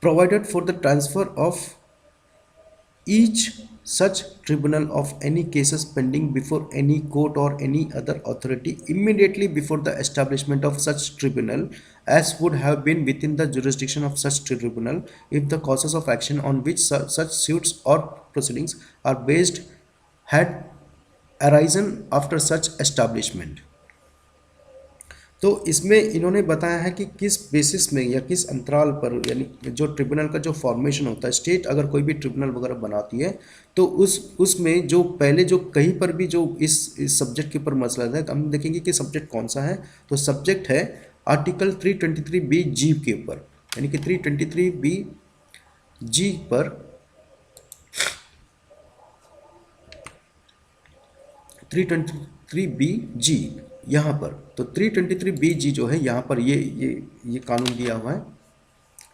provided for the transfer of each such tribunal of any cases pending before any court or any other authority immediately before the establishment of such tribunal as would have been within the jurisdiction of such tribunal if the causes of action on which such suits or proceedings are based had arisen after such establishment। तो इसमें इन्होंने बताया है कि किस basis में या किस अंतराल पर, यानी जो ट्रिब्यूनल का जो फॉर्मेशन होता है, स्टेट अगर कोई भी ट्रिब्यूनल वगैरह बनाती है तो उसमें जो पहले जो कहीं पर भी जो इस सब्जेक्ट के ऊपर मसला है, हम देखेंगे कि सब्जेक्ट कौन सा है। तो सब्जेक्ट है आर्टिकल 323BG के ऊपर, यानी कि 323BG पर 323BG यहाँ पर, तो 323BG जो है यहाँ पर ये कानून दिया हुआ है।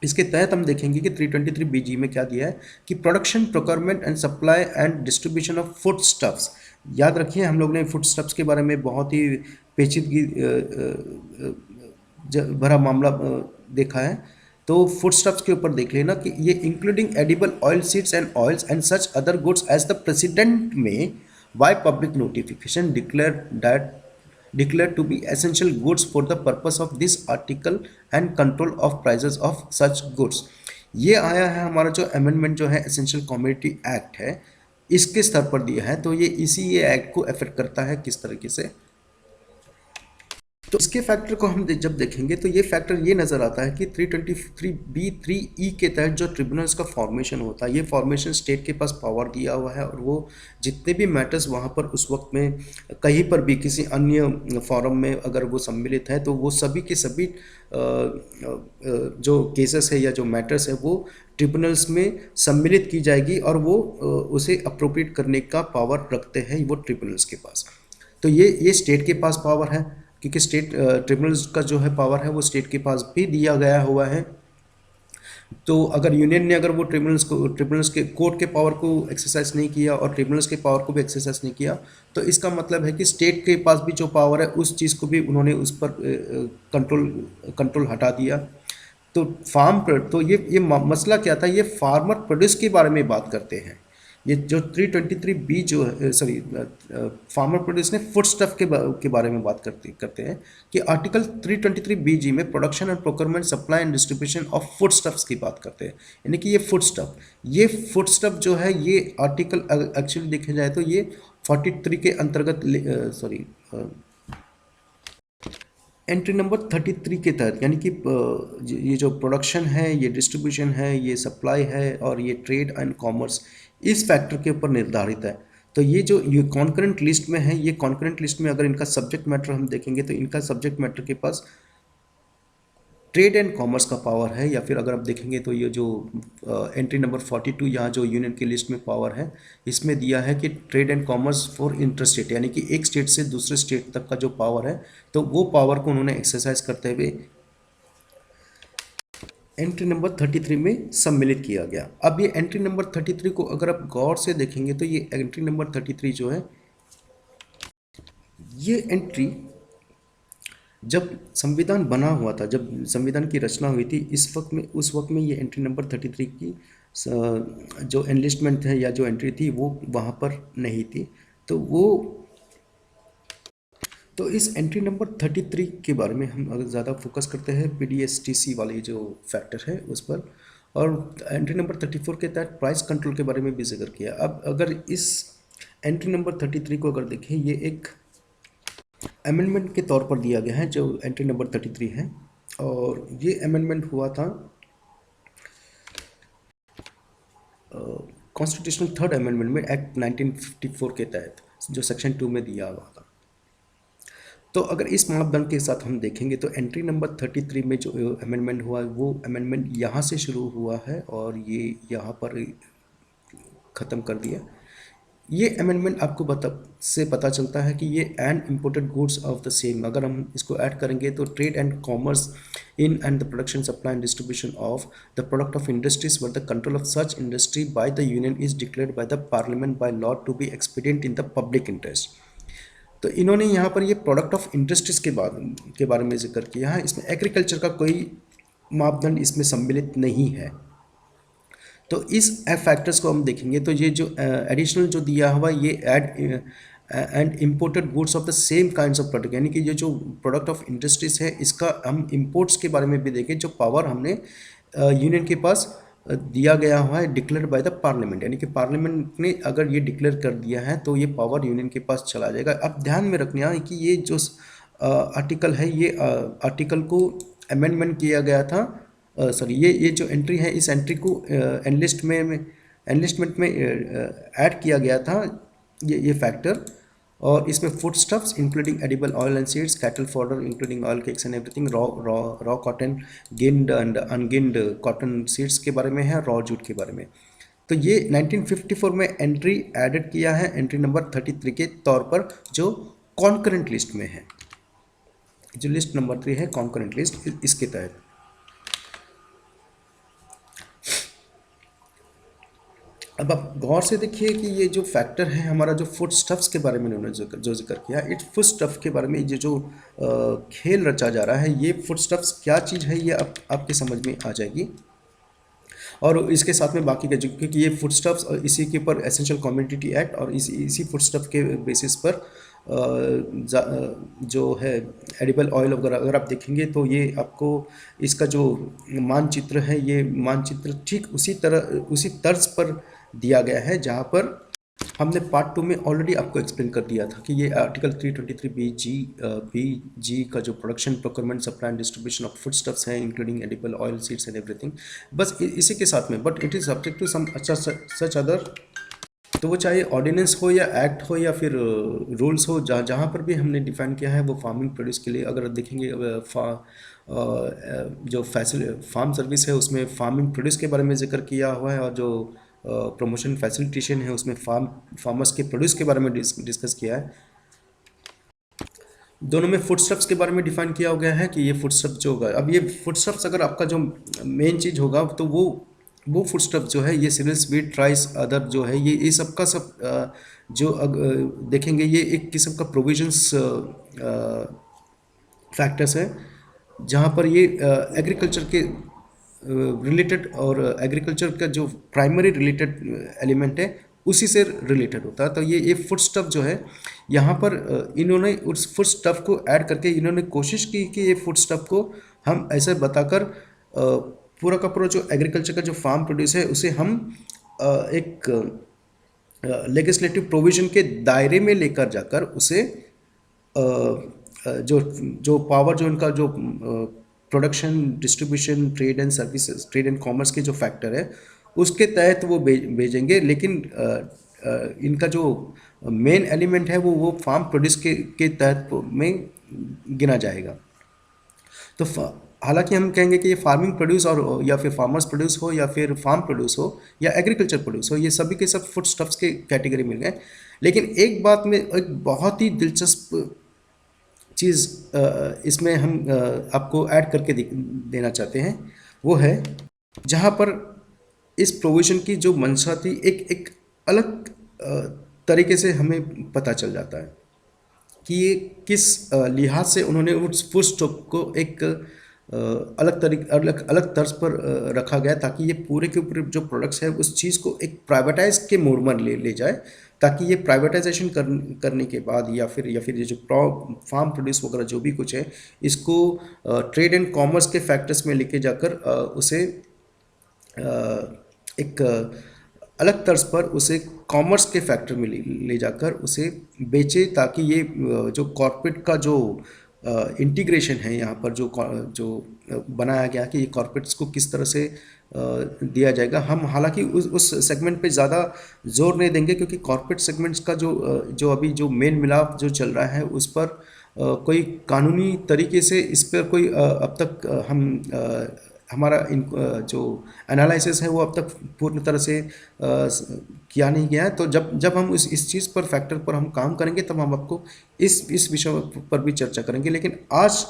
इसके तहत हम देखेंगे कि 323BG में क्या दिया है कि production, procurement and supply and distribution of food stuffs. याद रखिए हम लोग ने फूड स्टफ्स के बारे में बहुत ही पेचीदगी भरा मामला देखा है। तो फूड स्टफ्स के ऊपर देख लेना कि ये including edible oil seeds and oils and such other goods as the president may by public notification declared to be essential goods for the purpose of this article and control of prices of such goods। ये आया है हमारा जो amendment जो है essential commodity act है, इसके स्तर पर दिया है। तो ये एक्ट को अफेक्ट करता है किस तरीके से। तो इसके फैक्टर को हम जब देखेंगे तो ये फैक्टर ये नज़र आता है कि 323B3E के तहत जो ट्रिब्यूनल्स का फॉर्मेशन होता है, ये फॉर्मेशन स्टेट के पास पावर दिया हुआ है, और वो जितने भी मैटर्स वहाँ पर उस वक्त में कहीं पर भी किसी अन्य फोरम में अगर वो सम्मिलित हैं, तो वो सभी के सभी जो केसेस है या जो मैटर्स है वो ट्रिब्यूनल्स में सम्मिलित की जाएगी, और वो उसे अप्रोप्रिएट करने का पावर रखते हैं वो ट्रिब्यूनल्स के पास। तो ये स्टेट के पास पावर है, क्योंकि स्टेट ट्रिब्यूनल्स का जो है पावर है वो स्टेट के पास भी दिया गया हुआ है। तो अगर यूनियन ने अगर वो ट्रिब्यूनल्स के कोर्ट के पावर को एक्सरसाइज नहीं किया और ट्रिब्यूनल्स के पावर को भी एक्सरसाइज नहीं किया, तो इसका मतलब है कि स्टेट के पास भी जो पावर है उस चीज़ को भी उन्होंने उस पर कंट्रोल हटा दिया। तो तो ये मसला क्या था, ये फार्मर प्रोड्यूस के बारे में बात करते हैं। ये जो 323B जो है, सॉरी, फार्मर प्रोड्यूस ने फूड स्टफ के बारे में बात करते हैं कि आर्टिकल 323BG में production and procurement, supply and distribution of food stuffs की बात करते हैं। यानी कि ये फूड स्टफ जो है, ये आर्टिकल एक्चुअली देखा जाए तो ये 43 के अंतर्गत, सॉरी, एंट्री नंबर 33 के तहत, यानी कि ये जो प्रोडक्शन है, ये डिस्ट्रीब्यूशन है, ये सप्लाई है, और ये ट्रेड एंड कॉमर्स इस फैक्टर के ऊपर निर्धारित है। तो ये कॉन्करेंट लिस्ट में है। ये कॉन्करेंट लिस्ट में अगर इनका सब्जेक्ट मैटर हम देखेंगे तो इनका सब्जेक्ट मैटर के पास ट्रेड एंड कॉमर्स का पावर है, या फिर अगर आप देखेंगे तो ये जो एंट्री नंबर 42 यहाँ जो यूनियन की लिस्ट में पावर है, इसमें दिया है कि trade and commerce for interstate, यानी कि एक स्टेट से दूसरे स्टेट तक का जो पावर है, तो वो पावर को उन्होंने एक्सरसाइज करते हुए एंट्री नंबर 33 में सम्मिलित किया गया। अब ये एंट्री नंबर 33 को अगर आप गौर से देखेंगे तो ये एंट्री नंबर 33 जो है, ये एंट्री जब संविधान बना हुआ था, जब संविधान की रचना हुई थी, उस वक्त में ये एंट्री नंबर 33 की जो एनलिस्टमेंट है या जो एंट्री थी वो वहाँ पर नहीं थी। तो इस एंट्री नंबर 33 के बारे में हम अगर ज़्यादा फोकस करते हैं PDSTC वाली जो फैक्टर है उस पर, और एंट्री नंबर 34 के तहत प्राइस कंट्रोल के बारे में भी जिक्र किया। अब अगर इस एंट्री नंबर 33 को अगर देखें, ये एक अमेंडमेंट के तौर पर दिया गया है जो एंट्री नंबर 33 है, और ये अमेंडमेंट हुआ था कॉन्स्टिट्यूशनल थर्ड अमेंडमेंट में एक्ट 1954 के तहत, जो सेक्शन 2 में दिया हुआ था। तो अगर इस मापदंड के साथ हम देखेंगे तो एंट्री नंबर 33 में जो अमेंडमेंट हुआ वो अमेंडमेंट यहाँ से शुरू हुआ है और ये यहाँ पर ख़त्म कर दिया। ये अमेंडमेंट आपको पता चलता है कि ये and imported goods of the same, अगर हम इसको ऐड करेंगे तो trade and commerce in and the production, supply and distribution of the product of industries where the control of such industry by the union is declared by the parliament by law to be expedient in the public interest. तो इन्होंने यहाँ पर ये product of industries के बारे में जिक्र किया है। इसमें एग्रीकल्चर का कोई मापदंड इसमें सम्मिलित नहीं है। तो इस फैक्टर्स को हम देखेंगे तो ये जो एडिशनल जो दिया हुआ ये and imported goods of the same kinds of product, यानी कि ये जो प्रोडक्ट ऑफ इंडस्ट्रीज है इसका हम इम्पोर्ट्स के बारे में भी देखें, जो पावर हमने यूनियन के पास दिया गया हुआ है डिक्लेयर बाय द पार्लियामेंट, यानी कि पार्लियामेंट ने अगर ये डिक्लेयर कर दिया है तो ये पावर यूनियन के पास चला जाएगा। अब ध्यान में रखना है कि ये जो आर्टिकल है ये आर्टिकल को अमेंडमेंट किया गया था, सॉरी, ये जो एंट्री है इस एंट्री को एनलिस्टमेंट में ऐड किया गया था ये फैक्टर, और इसमें food stuffs including edible oil and seeds, cattle fodder including oil cakes and everything, raw cotton, ginned and unginned cotton seeds के बारे में है, रॉ जूट के बारे में। तो ये 1954 में एंट्री एडेड किया है एंट्री नंबर 33 के तौर पर, जो कॉन्करेंट लिस्ट में है, जो लिस्ट नंबर 3 है कॉन्करेंट लिस्ट, इसके तहत। अब आप गौर से देखिए कि ये जो फैक्टर है हमारा, जो फूड स्टफ्स के बारे में उन्होंने जो जिक्र किया, इस फूड स्टफ के बारे में ये जो खेल रचा जा रहा है, ये फूड स्टफ्स क्या चीज़ है ये आपके समझ में आ जाएगी। और इसके साथ में बाकी का जो, क्योंकि ये फूड स्टफ्स और इसी के ऊपर एसेंशियल कमोडिटी एक्ट और इसी फूड स्टफ के बेसिस पर जो है एडिबल ऑयल वगैरह अगर आप देखेंगे तो ये आपको इसका जो मानचित्र है, ये मानचित्र ठीक उसी तर्ज पर दिया गया है जहाँ पर हमने पार्ट 2 में ऑलरेडी आपको एक्सप्लेन कर दिया था कि ये आर्टिकल 323 बी जी का जो production procurement supply and distribution of food stuffs है including edible oil seeds and everything, बस इसी के साथ में, but it is subject to some अच्छा सच अदर। तो वो चाहे ऑर्डिनेंस हो या एक्ट हो या फिर रूल्स हो, जहाँ जहाँ पर भी हमने डिफाइन किया है वो फार्मिंग प्रोड्यूस के लिए, अगर देखेंगे जो फार्म सर्विस है उसमें फार्मिंग प्रोड्यूस के बारे में जिक्र किया हुआ है, और जो प्रमोशन फैसिलिटेशन है उसमें फार्मर्स के प्रोड्यूस के बारे में डिस्कस किया है। दोनों में फूडस्टफ्स के बारे में डिफाइन किया हो गया है कि ये फूडस्टफ जो होगा, अब ये फूडस्टफ्स अगर आपका जो मेन चीज़ होगा तो वो फूडस्टफ जो है, ये सीरियल्स, व्हीट, राइस, अदर जो है, ये सब का सब जो देखेंगे ये एक किस्म का प्रोविजंस फैक्टर्स है, जहाँ पर ये एग्रीकल्चर के रिलेटेड, और एग्रीकल्चर का जो प्राइमरी रिलेटेड एलिमेंट है उसी से रिलेटेड होता है। तो ये फूड स्टफ जो है यहाँ पर इन्होंने उस फूड स्टफ को ऐड करके इन्होंने कोशिश की कि ये फूड स्टफ को हम ऐसे बताकर पूरा का पूरा जो एग्रीकल्चर का जो फार्म प्रोड्यूस है उसे हम एक लेजिस्लेटिव प्रोविजन के दायरे में लेकर जाकर उसे जो जो पावर, जो इनका जो production, distribution, trade and services, trade and commerce के जो फैक्टर है उसके तहत वो भेजेंगे, लेकिन इनका जो मेन एलिमेंट है वो फार्म प्रोड्यूस के तहत में गिना जाएगा। तो हालांकि हम कहेंगे कि ये फार्मिंग प्रोड्यूस और या फिर फार्मर्स प्रोड्यूस हो या फिर फार्म प्रोड्यूस हो या एग्रीकल्चर प्रोड्यूस हो, ये सभी के सब फूड स्टफ्स के कैटेगरी मिल गए। लेकिन एक बात में एक बहुत ही दिलचस्प चीज़ इसमें हम आपको ऐड करके देना चाहते हैं, वो है जहाँ पर इस प्रोविज़न की जो मंशा थी एक एक अलग तरीके से हमें पता चल जाता है कि ये किस लिहाज से उन्होंने उस फूड स्टॉक को एक अलग अलग तर्ज पर रखा गया, ताकि ये पूरे के पूरे जो प्रोडक्ट्स है उस चीज़ को एक प्राइवेटाइज के मोड में ले जाए, ताकि ये प्राइवेटाइजेशन करने के बाद या फिर ये जो फार्म प्रोड्यूस वगैरह जो भी कुछ है इसको ट्रेड एंड कॉमर्स के फैक्टर्स में लेके जाकर उसे एक अलग तर्ज पर उसे कॉमर्स के फैक्टर में ले जाकर उसे बेचे, ताकि ये जो कॉर्पोरेट का जो इंटीग्रेशन है यहाँ पर जो बनाया गया कि ये कॉर्पोरेट्स को किस तरह से दिया जाएगा। हम हालांकि उस सेगमेंट पे ज़्यादा जोर नहीं देंगे, क्योंकि कॉर्पोरेट सेगमेंट्स का जो अभी जो मेल मिलाप जो चल रहा है उस पर कोई कानूनी तरीके से इस पर कोई अब तक हमारा जो एनालिसिस है वो अब तक पूर्ण तरह से किया नहीं गया है। तो जब हम इस चीज़ पर फैक्टर पर हम काम करेंगे तब हम आपको इस विषय पर भी चर्चा करेंगे। लेकिन आज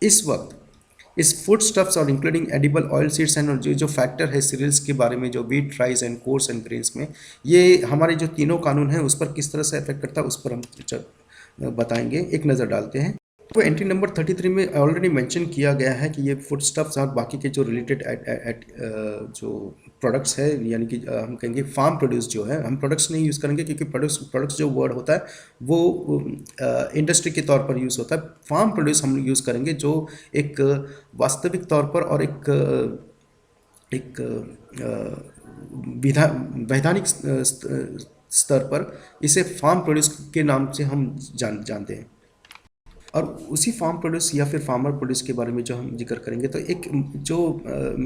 इस वक्त इस फूड स्टफ्स और including edible oil seeds and जो फैक्टर है सीरियल्स के बारे में, जो wheat, rice and course and grains में, ये हमारे जो तीनों कानून हैं उस पर किस तरह से इफेक्ट करता है उस पर हम बताएंगे, एक नज़र डालते हैं। तो एंट्री नंबर 33 में ऑलरेडी मेंशन किया गया है कि ये फूड स्टफ्स और बाकी के जो रिलेटेड जो प्रोडक्ट्स है, यानी कि हम कहेंगे फार्म प्रोड्यूस जो है, हम प्रोडक्ट्स नहीं यूज़ करेंगे क्योंकि प्रोडक्ट्स जो वर्ड होता है वो इंडस्ट्री के तौर पर यूज़ होता है। फार्म प्रोड्यूस हम यूज़ करेंगे जो एक वास्तविक तौर पर और एक वैधानिक स्तर पर इसे फार्म प्रोड्यूस के नाम से हम जानते हैं। और उसी फार्म प्रोड्यूस या फिर फार्मर प्रोड्यूस के बारे में जो हम जिक्र करेंगे, तो एक जो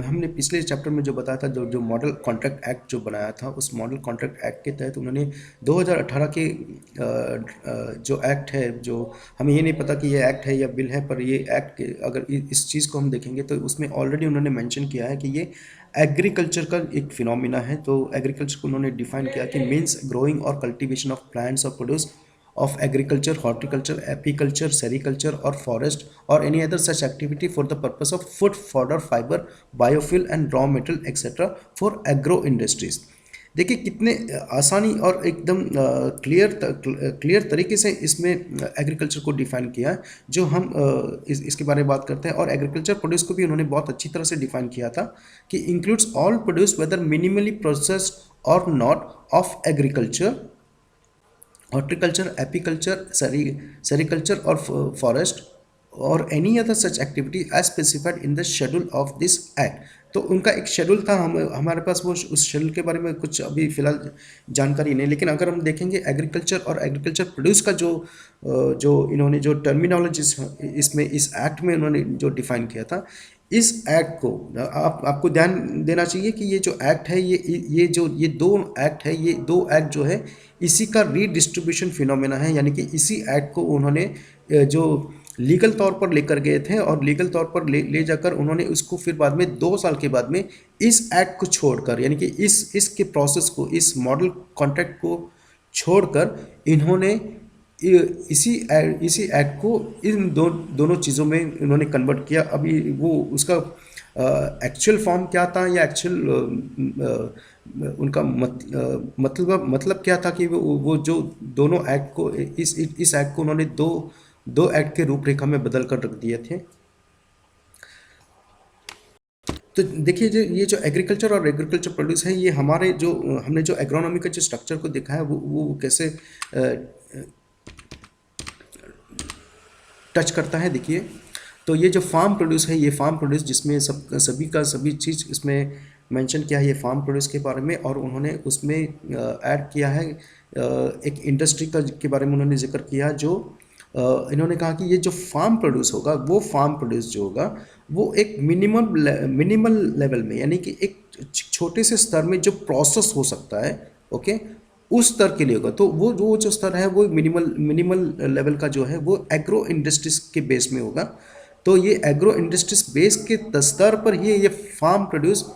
हमने पिछले चैप्टर में जो बताया था, जो मॉडल कॉन्ट्रैक्ट एक्ट जो बनाया था, उस मॉडल कॉन्ट्रैक्ट एक्ट के तहत उन्होंने 2018 के जो एक्ट है, जो हमें ये नहीं पता कि ये एक्ट है या बिल है, पर ये एक्ट अगर इस चीज़ को हम देखेंगे तो उसमें ऑलरेडी उन्होंने मेंशन किया है कि ये एग्रीकल्चर का एक फिनोमिना है। तो एग्रीकल्चर को उन्होंने डिफाइन किया कि मीन्स ग्रोइंग और कल्टिवेशन ऑफ प्लांट्स और produce of agriculture, horticulture, apiculture, sericulture or forest or any other such activity for the purpose of food, fodder, fiber, biofuel and raw material etc. for agro industries। देखिए कितने आसानी और एकदम clear तरीके से इसमें agriculture को डिफाइन किया है, जो हम इसके बारे में बात करते हैं। और एग्रीकल्चर प्रोड्यूस को भी उन्होंने बहुत अच्छी तरह से डिफाइन किया था कि includes all produce whether minimally processed और not of agriculture, horticulture, apiculture, sericulture or forest or any other such activity as specified in the schedule of this act तो उनका एक शेड्यूल था, हम हमारे पास वो उस शेड्यूल के बारे में कुछ अभी फ़िलहाल जानकारी नहीं। लेकिन अगर हम देखेंगे एग्रीकल्चर और एग्रीकल्चर प्रोड्यूस का जो इन्होंने जो टर्मिनोलॉजीज़ इसमें इस एक्ट में उन्होंने जो डिफ़ाइन किया था, इस एक्ट को आपको ध्यान देना चाहिए कि ये जो एक्ट है, ये 2 एक्ट है, ये 2 एक्ट जो है इसी का रीडिस्ट्रीब्यूशन फिनोमेना है। यानी कि इसी एक्ट को उन्होंने जो लीगल तौर पर लेकर गए थे और लीगल तौर पर ले जाकर उन्होंने उसको फिर बाद में 2 साल के बाद में इस एक्ट को छोड़कर, यानी कि इसके प्रोसेस को, इस मॉडल कॉन्ट्रैक्ट को छोड़कर इन्होंने इसी एक्ट को इन दोनों चीज़ों में इन्होंने कन्वर्ट किया। अभी वो उसका एक्चुअल फॉर्म क्या था या एक्चुअल उनका मतलब क्या था कि वो जो दोनों एक्ट को, इस एक्ट को उन्होंने दो एक्ट के रूपरेखा में बदल कर रख दिए थे। तो देखिए, जो ये जो एग्रीकल्चर और एग्रीकल्चर प्रोड्यूस है, ये हमारे जो हमने जो एग्रोनॉमी का जो स्ट्रक्चर को देखा है वो कैसे टच करता है। देखिए, तो ये जो फार्म प्रोड्यूस है, ये फार्म प्रोड्यूस जिसमें सभी चीज़ इसमें मेंशन किया है ये फार्म प्रोड्यूस के बारे में, और उन्होंने उसमें ऐड किया है एक इंडस्ट्री के बारे में उन्होंने जिक्र किया। जो इन्होंने कहा कि ये जो फार्म प्रोड्यूस होगा, वो फार्म प्रोड्यूस जो होगा वो एक मिनिमल लेवल में, यानी कि एक छोटे से स्तर में जो प्रोसेस हो सकता है, ओके, उस स्तर के लिए होगा। तो वो जो स्तर है वो मिनिमल लेवल का जो है वो एग्रो इंडस्ट्रीज के बेस में होगा। तो ये एग्रो इंडस्ट्रीज बेस के स्तर पर ये फार्म प्रोड्यूस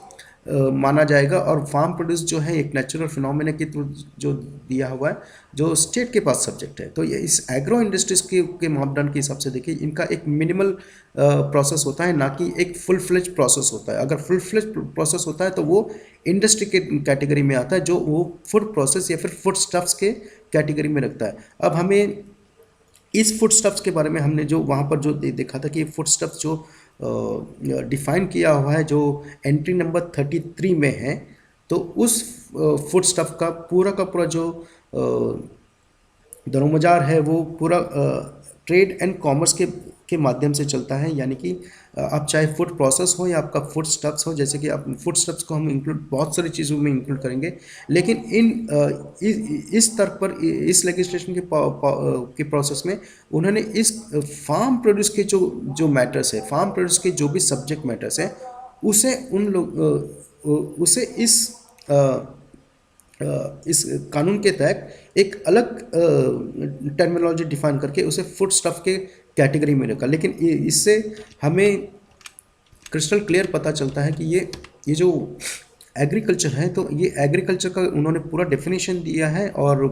माना जाएगा। और फार्म प्रोड्यूस जो है एक नेचुरल फिनोमेना के थ्रू जो दिया हुआ है, जो स्टेट के पास सब्जेक्ट है। तो ये इस एग्रो इंडस्ट्रीज के मापदंड के हिसाब से देखिए, इनका एक मिनिमल प्रोसेस होता है, ना कि एक फुल फ्लेज प्रोसेस होता है। अगर फुल फ्लेज प्रोसेस होता है तो वो इंडस्ट्री के कैटेगरी में आता है, जो वो फूड प्रोसेस या फिर फूड स्टफ्स के कैटेगरी में रखता है। अब हमें इस फूड स्टफ्स के बारे में हमने जो वहाँ पर जो देखा था कि फूड स्टफ्स जो डिफाइन किया हुआ है, जो एंट्री नंबर 33 में है, तो उस फूड स्टफ का पूरा जो दरोमजार है वो पूरा ट्रेड एंड कॉमर्स के माध्यम से चलता है। यानी कि आप चाहे फूड प्रोसेस हो या आपका फूड स्टफ्स हो, जैसे कि आप फूड स्टफ्स को हम इंक्लूड बहुत सारी चीज़ों में इंक्लूड करेंगे। लेकिन इस स्तर पर इस लेजिस्लेशन के प्रोसेस में उन्होंने इस फार्म प्रोड्यूस के जो मैटर्स है, फार्म प्रोड्यूस के जो भी सब्जेक्ट मैटर्स हैं, उसे उसे इस कानून के तहत एक अलग टर्मिनोलॉजी डिफाइन करके उसे फूड स्टफ के कैटेगरी में रखा। लेकिन इससे हमें क्रिस्टल क्लियर पता चलता है कि ये जो एग्रीकल्चर है, तो ये एग्रीकल्चर का उन्होंने पूरा डेफिनेशन दिया है, और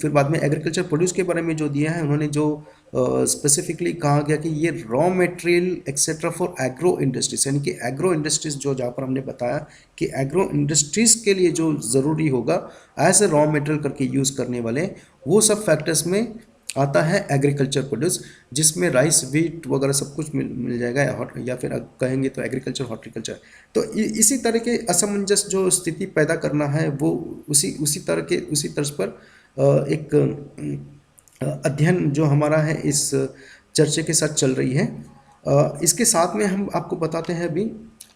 फिर बाद में एग्रीकल्चर प्रोड्यूस के बारे में जो दिया है, उन्होंने जो स्पेसिफिकली कहा गया कि ये raw material etcetera for agro industries, यानी कि एग्रो इंडस्ट्रीज जो जहाँ पर हमने बताया कि एग्रो इंडस्ट्रीज के लिए जो ज़रूरी होगा एज ए रॉ मटेरियल करके यूज़ करने वाले, वो सब फैक्टर्स में आता है एग्रीकल्चर प्रोड्यूस, जिसमें राइस, व्हीट वगैरह सब कुछ मिल जाएगा, या फिर कहेंगे तो एग्रीकल्चर हॉर्टिकल्चर। तो इसी तरह के असमंजस जो स्थिति पैदा करना है, वो उसी तर्ज पर एक अध्ययन जो हमारा है इस चर्चे के साथ चल रही है। इसके साथ में हम आपको बताते हैं अभी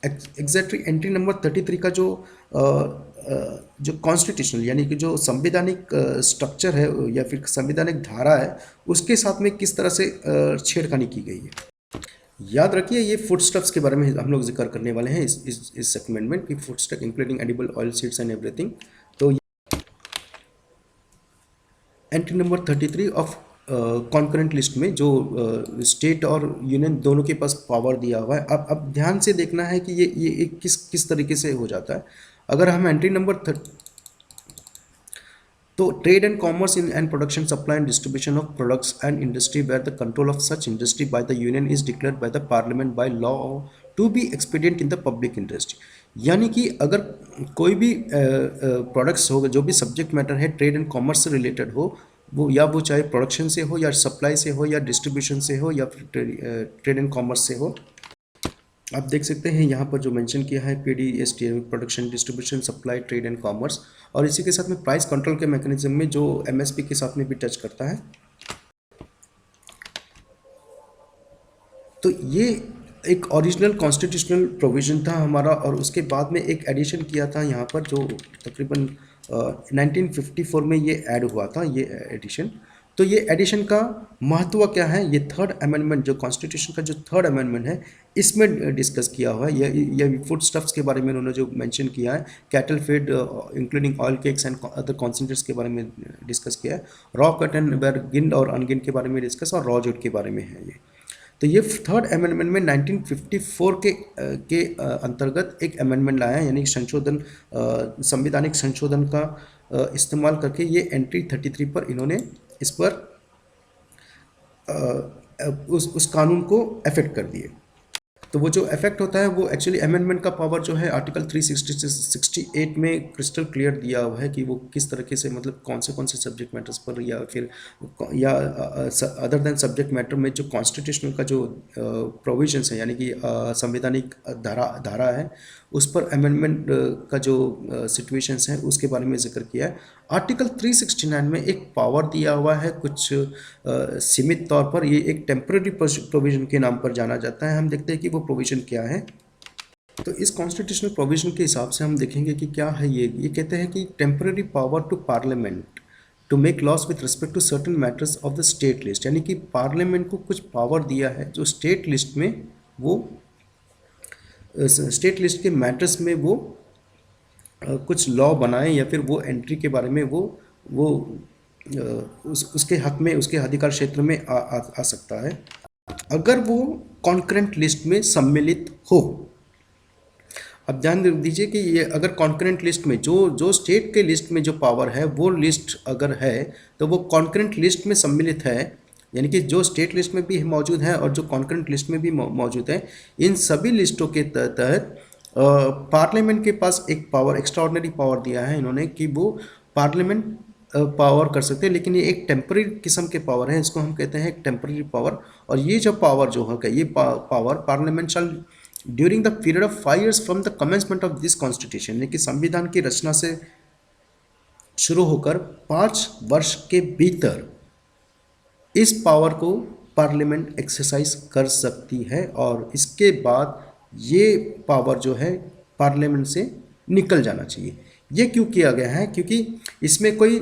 एग्जैक्टली एंट्री नंबर 33 का जो कॉन्स्टिट्यूशनल, यानी कि जो संवैधानिक स्ट्रक्चर है या फिर संवैधानिक धारा है, उसके साथ में किस तरह से छेड़खानी की गई है। याद रखिए, ये फूड स्टफ्स के बारे में हम लोग जिक्र करने वाले हैं इस सेगमेंट में, कि food stuff including edible oil seeds and everything. तो entry number 33 of concurrent list में जो स्टेट और यूनियन दोनों के पास पावर दिया हुआ है। अब ध्यान से देखना है कि ये किस तरीके से हो जाता है। अगर हम एंट्री नंबर तो trade and commerce in and production, supply and distribution of products and industry where the control of such industry by the union is declared by the parliament by law to be expedient in the public interest. यानी कि अगर कोई भी products होगा, जो भी subject matter है trade and commerce से रिलेटेड हो, वो चाहे प्रोडक्शन से हो या सप्लाई से हो या डिस्ट्रीब्यूशन से हो या फिर ट्रेड एंड कॉमर्स से हो। आप देख सकते हैं यहाँ पर जो मेंशन किया है PDST, production, distribution, supply, trade and commerce, और इसी के साथ में प्राइस कंट्रोल के मैकेनिज्म में जो MSP के साथ में भी टच करता है। तो ये एक ओरिजिनल कॉन्स्टिट्यूशनल प्रोविज़न था हमारा, और उसके बाद में एक एडिशन किया था यहाँ पर, जो तकरीबन 1954 में ये ऐड हुआ था, ये एडिशन। तो ये एडिशन का महत्व क्या है, ये थर्ड अमेंडमेंट जो कॉन्स्टिट्यूशन का जो थर्ड अमेंडमेंट है, इसमें डिस्कस किया हुआ है। ये फूड स्टफ्स के बारे में उन्होंने जो मेंशन किया है, cattle feed including oil cakes and other concentrates के बारे में डिस्कस किया है। रॉ कॉटन वेयर गिन्ड और अनगिन्ड के बारे में डिस्कस, और रॉ जूट के बारे में है ये। तो ये थर्ड अमेंडमेंट में 1954 के अंतर्गत एक अमेंडमेंट लाया है, यानी संशोधन, संवैधानिक संशोधन का इस्तेमाल करके ये एंट्री 33 पर इन्होंने इस पर उस कानून को अफेक्ट कर दिए। तो वो जो इफेक्ट होता है वो एक्चुअली अमेंडमेंट का पावर जो है आर्टिकल 368 में क्रिस्टल क्लियर दिया हुआ है कि वो किस तरीके से, मतलब कौन से सब्जेक्ट मैटर्स पर, या फिर या अदर देन सब्जेक्ट मैटर में जो कॉन्स्टिट्यूशनल का जो प्रोविजंस है, यानी कि संवैधानिक धारा है, उस पर अमेंडमेंट का जो सिचुएशंस हैं उसके बारे में जिक्र किया है। आर्टिकल 369 में एक पावर दिया हुआ है कुछ सीमित तौर पर, ये एक टेम्पररी प्रोविजन के नाम पर जाना जाता है। हम देखते हैं कि वो प्रोविजन क्या है। तो इस कॉन्स्टिट्यूशनल प्रोविजन के हिसाब से हम देखेंगे कि क्या है ये कहते हैं कि temporary power to parliament to make laws with respect to certain matters of the state list, यानी कि पार्लियामेंट को कुछ पावर दिया है जो स्टेट लिस्ट में, वो स्टेट लिस्ट के मैटर्स में वो कुछ लॉ बनाए, या फिर वो एंट्री के बारे में वो उसके हक में, उसके अधिकार क्षेत्र में आ सकता है, अगर वो कॉन्करेंट लिस्ट में सम्मिलित हो। अब ध्यान दीजिए कि ये अगर कॉन्करेंट लिस्ट में जो स्टेट के लिस्ट में जो पावर है, वो लिस्ट अगर है तो वो कॉन्करेंट लिस्ट में सम्मिलित है, यानी कि जो स्टेट लिस्ट में भी मौजूद है और जो कॉन्करेंट लिस्ट में भी मौजूद है, इन सभी लिस्टों के तहत पार्लियामेंट के पास एक पावर, एक्स्ट्राऑर्डिनरी पावर दिया है इन्होंने, कि वो पार्लियामेंट पावर कर सकते हैं, लेकिन ये एक टेम्पररी किस्म के पावर है, इसको हम कहते हैं एक टेम्पररी पावर। और ये जो पावर जो है, ये power parliament shall during the period of 5 years from the commencement of this constitution, यानी कि संविधान की रचना से शुरू होकर 5 वर्ष के भीतर इस पावर को पार्लियामेंट एक्सरसाइज कर सकती है, और इसके बाद ये पावर जो है पार्लियामेंट से निकल जाना चाहिए। ये क्यों किया गया है, क्योंकि इसमें कोई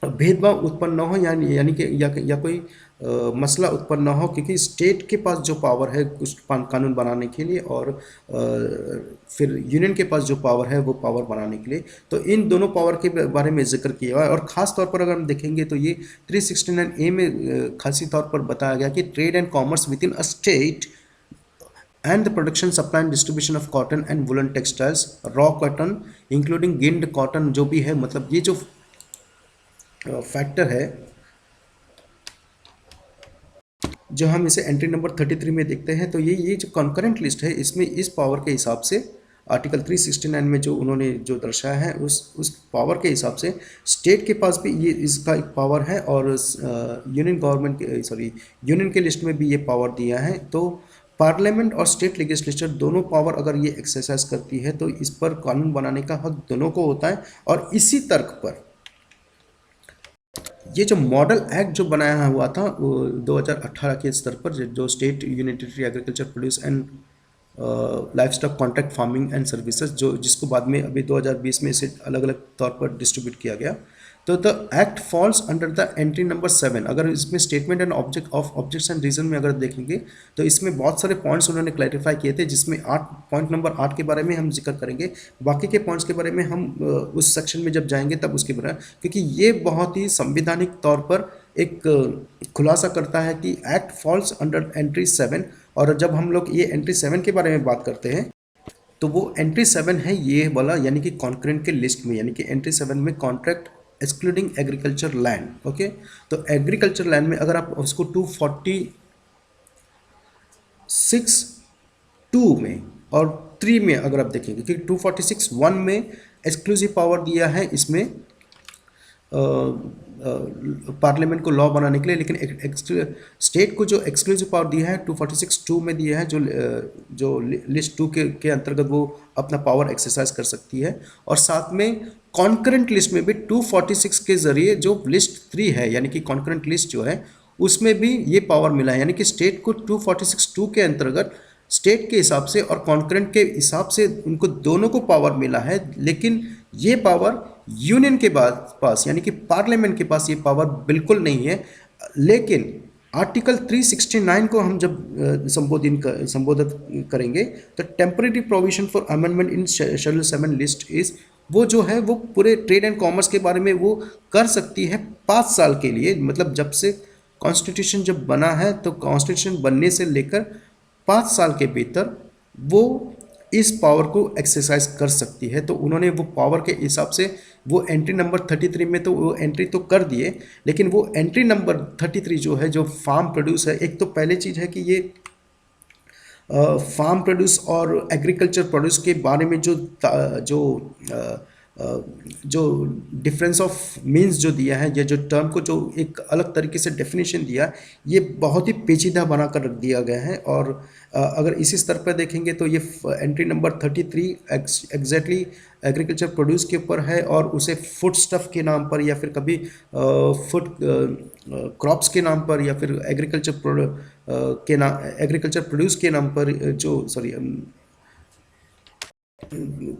भेदभाव उत्पन्न न हो, यानी कि या कोई मसला उत्पन्न न हो, क्योंकि स्टेट के पास जो पावर है कुछ कानून बनाने के लिए, और फिर यूनियन के पास जो पावर है वो पावर बनाने के लिए, तो इन दोनों पावर के बारे में जिक्र किया हुआ है। और ख़ास तौर पर अगर हम देखेंगे तो ये 369A में खासी तौर पर बताया गया कि trade and commerce with in a state and the production, supply and distribution of cotton and woolen textiles, raw cotton including ginned cotton, जो भी है, मतलब ये जो फैक्टर है, जो हम इसे एंट्री नंबर 33 में देखते हैं, तो ये जो कॉन्करेंट लिस्ट है, इसमें इस पावर के हिसाब से आर्टिकल 369 में जो उन्होंने जो दर्शाया है, उस पावर के हिसाब से स्टेट के पास भी ये इसका एक पावर है, और यूनियन गवर्नमेंट के, सॉरी, यूनियन के लिस्ट में भी ये पावर दिया है। तो पार्लियामेंट और स्टेट लेजिस्लेचर दोनों पावर अगर ये एक्सरसाइज करती है, तो इस पर कानून बनाने का हक दोनों को होता है। और इसी तर्क पर ये जो मॉडल एक्ट जो बनाया हुआ था 2018 के स्तर पर, जो state unitary agriculture produce and life stock contract farming and services, जिसको बाद में अभी 2020 में इसे अलग अलग तौर पर डिस्ट्रीब्यूट किया गया, तो the act falls under the entry number 7। अगर इसमें statement and objects and reason में अगर देखेंगे तो इसमें बहुत सारे पॉइंट्स उन्होंने क्लैरिफाई किए थे, जिसमें पॉइंट नंबर 8 के बारे में हम जिक्र करेंगे। बाकी के पॉइंट्स के बारे में हम उस सेक्शन में जब जाएंगे तब उसके बारे में, क्योंकि ये बहुत ही संवैधानिक तौर पर एक खुलासा करता है कि एक्ट फॉल्स अंडर एंट्री 7। और जब हम लोग ये एंट्री 7 के बारे में बात करते हैं, तो वो एंट्री 7 है ये वाला, यानी कि कॉन्करेंट के लिस्ट में, यानी कि एंट्री 7 में contract excluding agriculture land. Okay, तो एग्रीकल्चर लैंड में अगर आप उसको 246(2) में और 3 में अगर आप देखेंगे, क्योंकि 246(1) में एक्सक्लूसिव पावर दिया है इसमें पार्लियामेंट को लॉ बनाने के लिए, लेकिन स्टेट को जो एक्सक्लूसिव पावर दिया है 246(2) में दिया है, जो लिस्ट 2 के अंतर्गत वो अपना पावर एक्सरसाइज कर सकती है। और साथ में कॉन्करेंट लिस्ट में भी 246 के जरिए जो लिस्ट 3 है, यानी कि कॉन्करेंट लिस्ट जो है उसमें भी ये पावर मिला है, यानी कि स्टेट को 246(2) के अंतर्गत स्टेट के हिसाब से और कॉन्करेंट के हिसाब से उनको दोनों को पावर मिला है, लेकिन ये पावर यूनियन के पास यानी कि पार्लियामेंट के पास ये पावर बिल्कुल नहीं है। लेकिन आर्टिकल 369 को हम जब संबोधित करेंगे तो temporary provision for amendment in schedule 7 list is, वो जो है वो पूरे ट्रेड एंड कॉमर्स के बारे में वो कर सकती है 5 साल के लिए। मतलब जब से कॉन्स्टिट्यूशन जब बना है तो कॉन्स्टिट्यूशन बनने से लेकर 5 साल के भीतर वो इस पावर को एक्सरसाइज कर सकती है। तो उन्होंने वो पावर के हिसाब से वो एंट्री नंबर 33 में तो वो एंट्री तो कर दिए, लेकिन वो एंट्री नंबर 33 जो है, जो फार्म प्रोड्यूस है, एक तो पहले चीज़ है कि ये फार्म प्रोड्यूस और एग्रीकल्चर प्रोड्यूस के बारे में जो जो डिफरेंस ऑफ मीन्स जो दिया है, या जो टर्म को जो एक अलग तरीके से डेफिनेशन दिया, ये बहुत ही पेचीदा बना कर रख दिया गया है। और अगर इसी स्तर पर देखेंगे तो ये entry number 33 exactly agriculture produce के ऊपर है, और उसे फूड स्टफ के नाम पर, या फिर कभी फूड क्रॉप्स के नाम पर, या फिर एग्रीकल्चर प्रोड्यूस के नाम पर, जो सॉरी,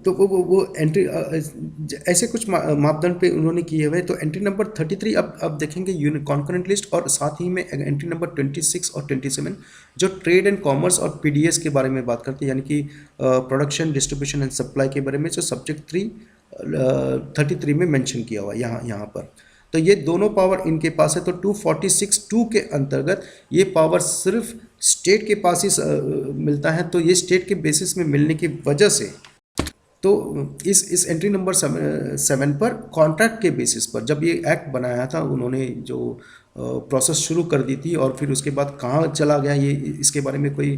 तो वो एंट्री ऐसे कुछ मापदंड पे उन्होंने किए हुए। तो एंट्री नंबर 33 अब देखेंगे यूनिट कॉन्करेंट लिस्ट, और साथ ही में एंट्री नंबर 26 और 27 जो ट्रेड एंड कॉमर्स और पीडीएस के बारे में बात करते हैं, यानी कि प्रोडक्शन, डिस्ट्रीब्यूशन एंड सप्लाई के बारे में, जो सब्जेक्ट 33 में मेंशन किया हुआ है यहाँ पर। तो ये दोनों पावर इनके पास है। तो 246(2) के अंतर्गत ये पावर सिर्फ स्टेट के पास ही मिलता है। तो ये स्टेट के बेसिस में मिलने की वजह से, तो इस एंट्री नंबर 7 पर कॉन्ट्रैक्ट के बेसिस पर जब ये एक्ट बनाया था, उन्होंने जो प्रोसेस शुरू कर दी थी, और फिर उसके बाद कहाँ चला गया ये, इसके बारे में कोई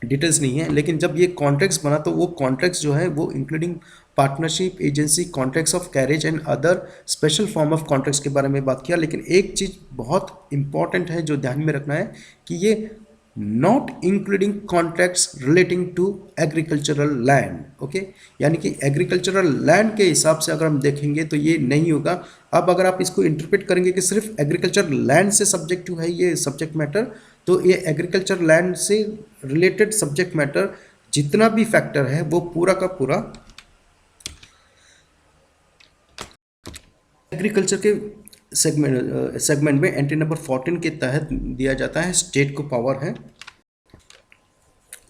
डिटेल्स नहीं है। लेकिन जब ये कॉन्ट्रैक्ट्स बना तो वो कॉन्ट्रैक्ट्स जो है वो including partnership, agency, contracts of carriage and other special form of contracts के बारे में बात किया। लेकिन एक चीज़ बहुत इंपॉर्टेंट है जो ध्यान में रखना है कि ये not including contracts relating to agricultural land. Okay, यानी कि एग्रीकल्चरल लैंड के हिसाब से अगर हम देखेंगे तो ये नहीं होगा। अब अगर आप इसको इंटरप्रेट करेंगे कि सिर्फ एग्रीकल्चर लैंड से सब्जेक्टिव है ये सब्जेक्ट मैटर, तो ये एग्रीकल्चर लैंड से रिलेटेड सब्जेक्ट मैटर जितना भी फैक्टर है वो पूरा का पूरा एग्रीकल्चर के सेगमेंट में एंट्री नंबर 14 के तहत दिया जाता है। स्टेट को पावर है।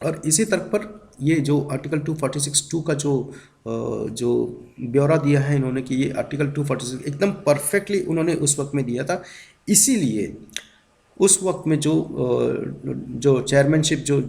और इसी तरह पर ये जो आर्टिकल 246(2) का जो ब्यौरा दिया है इन्होंने, कि ये आर्टिकल 246 एकदम परफेक्टली उन्होंने उस वक्त में दिया था। इसीलिए उस वक्त में जो चेयरमैनशिप जो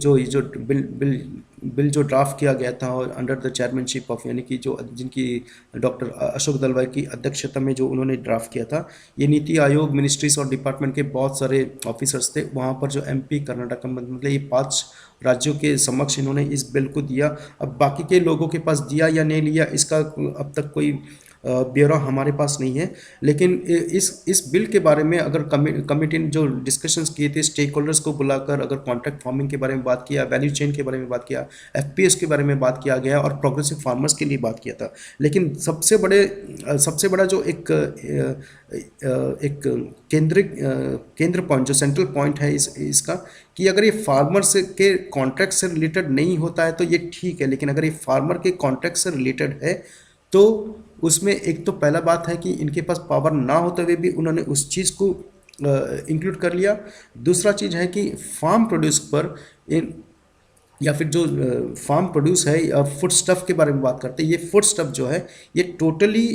बिल जो ड्राफ्ट किया गया था, और अंडर द चेयरमैनशिप ऑफ, यानी कि जो जिनकी डॉक्टर अशोक दलवाई की अध्यक्षता में जो उन्होंने ड्राफ्ट किया था, ये नीति आयोग, मिनिस्ट्रीज और डिपार्टमेंट के बहुत सारे ऑफिसर्स थे वहाँ पर, जो एमपी, कर्नाटक, मतलब ये 5 राज्यों के समक्ष इन्होंने इस बिल को दिया। अब बाकी के लोगों के पास दिया या नहीं लिया, इसका अब तक कोई ब्यौरा हमारे पास नहीं है। लेकिन इस बिल के बारे में अगर कमेटी ने जो डिस्कशंस किए थे, स्टेक होल्डर्स को बुलाकर, अगर कॉन्ट्रैक्ट फार्मिंग के बारे में बात किया, वैल्यू चेन के बारे में बात किया, एफपीएस के बारे में बात किया गया, और प्रोग्रेसिव फार्मर्स के लिए बात किया था। लेकिन सबसे बड़ा जो एक केंद्र पॉइंट, जो सेंट्रल पॉइंट है इसका, कि अगर ये फार्मर्स के कॉन्ट्रैक्ट से रिलेटेड नहीं होता है तो ये ठीक है, लेकिन अगर ये फार्मर के कॉन्ट्रैक्ट से रिलेटेड है तो उसमें एक तो पहला बात है कि इनके पास पावर ना होते हुए भी उन्होंने उस चीज़ को इंक्लूड कर लिया। दूसरा चीज़ है कि फार्म प्रोड्यूस पर या फिर जो फार्म प्रोड्यूस है, या फूड स्टफ के बारे में बात करते हैं, ये फूड स्टफ जो है ये टोटली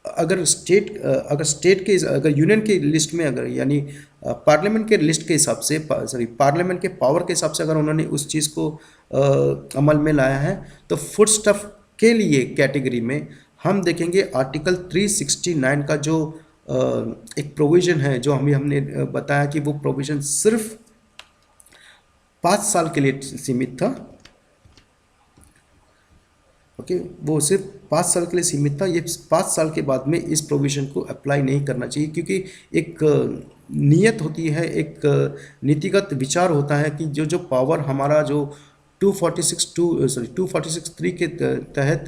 अगर स्टेट के, अगर यूनियन के लिस्ट में, अगर यानी पार्लियामेंट के लिस्ट के हिसाब से, पार्लियामेंट के पावर के हिसाब से अगर उन्होंने उस चीज़ को अमल में लाया है, तो फूड स्टफ के लिए कैटेगरी में हम देखेंगे आर्टिकल 369 का जो एक प्रोविज़न है, जो हमने बताया कि वो प्रोविज़न सिर्फ 5 साल के लिए सीमित था। ओके, वो सिर्फ 5 साल के लिए सीमित था। ये 5 साल के बाद में इस प्रोविज़न को अप्लाई नहीं करना चाहिए, क्योंकि एक नीयत होती है, एक नीतिगत विचार होता है कि जो पावर हमारा जो 246(3) के तहत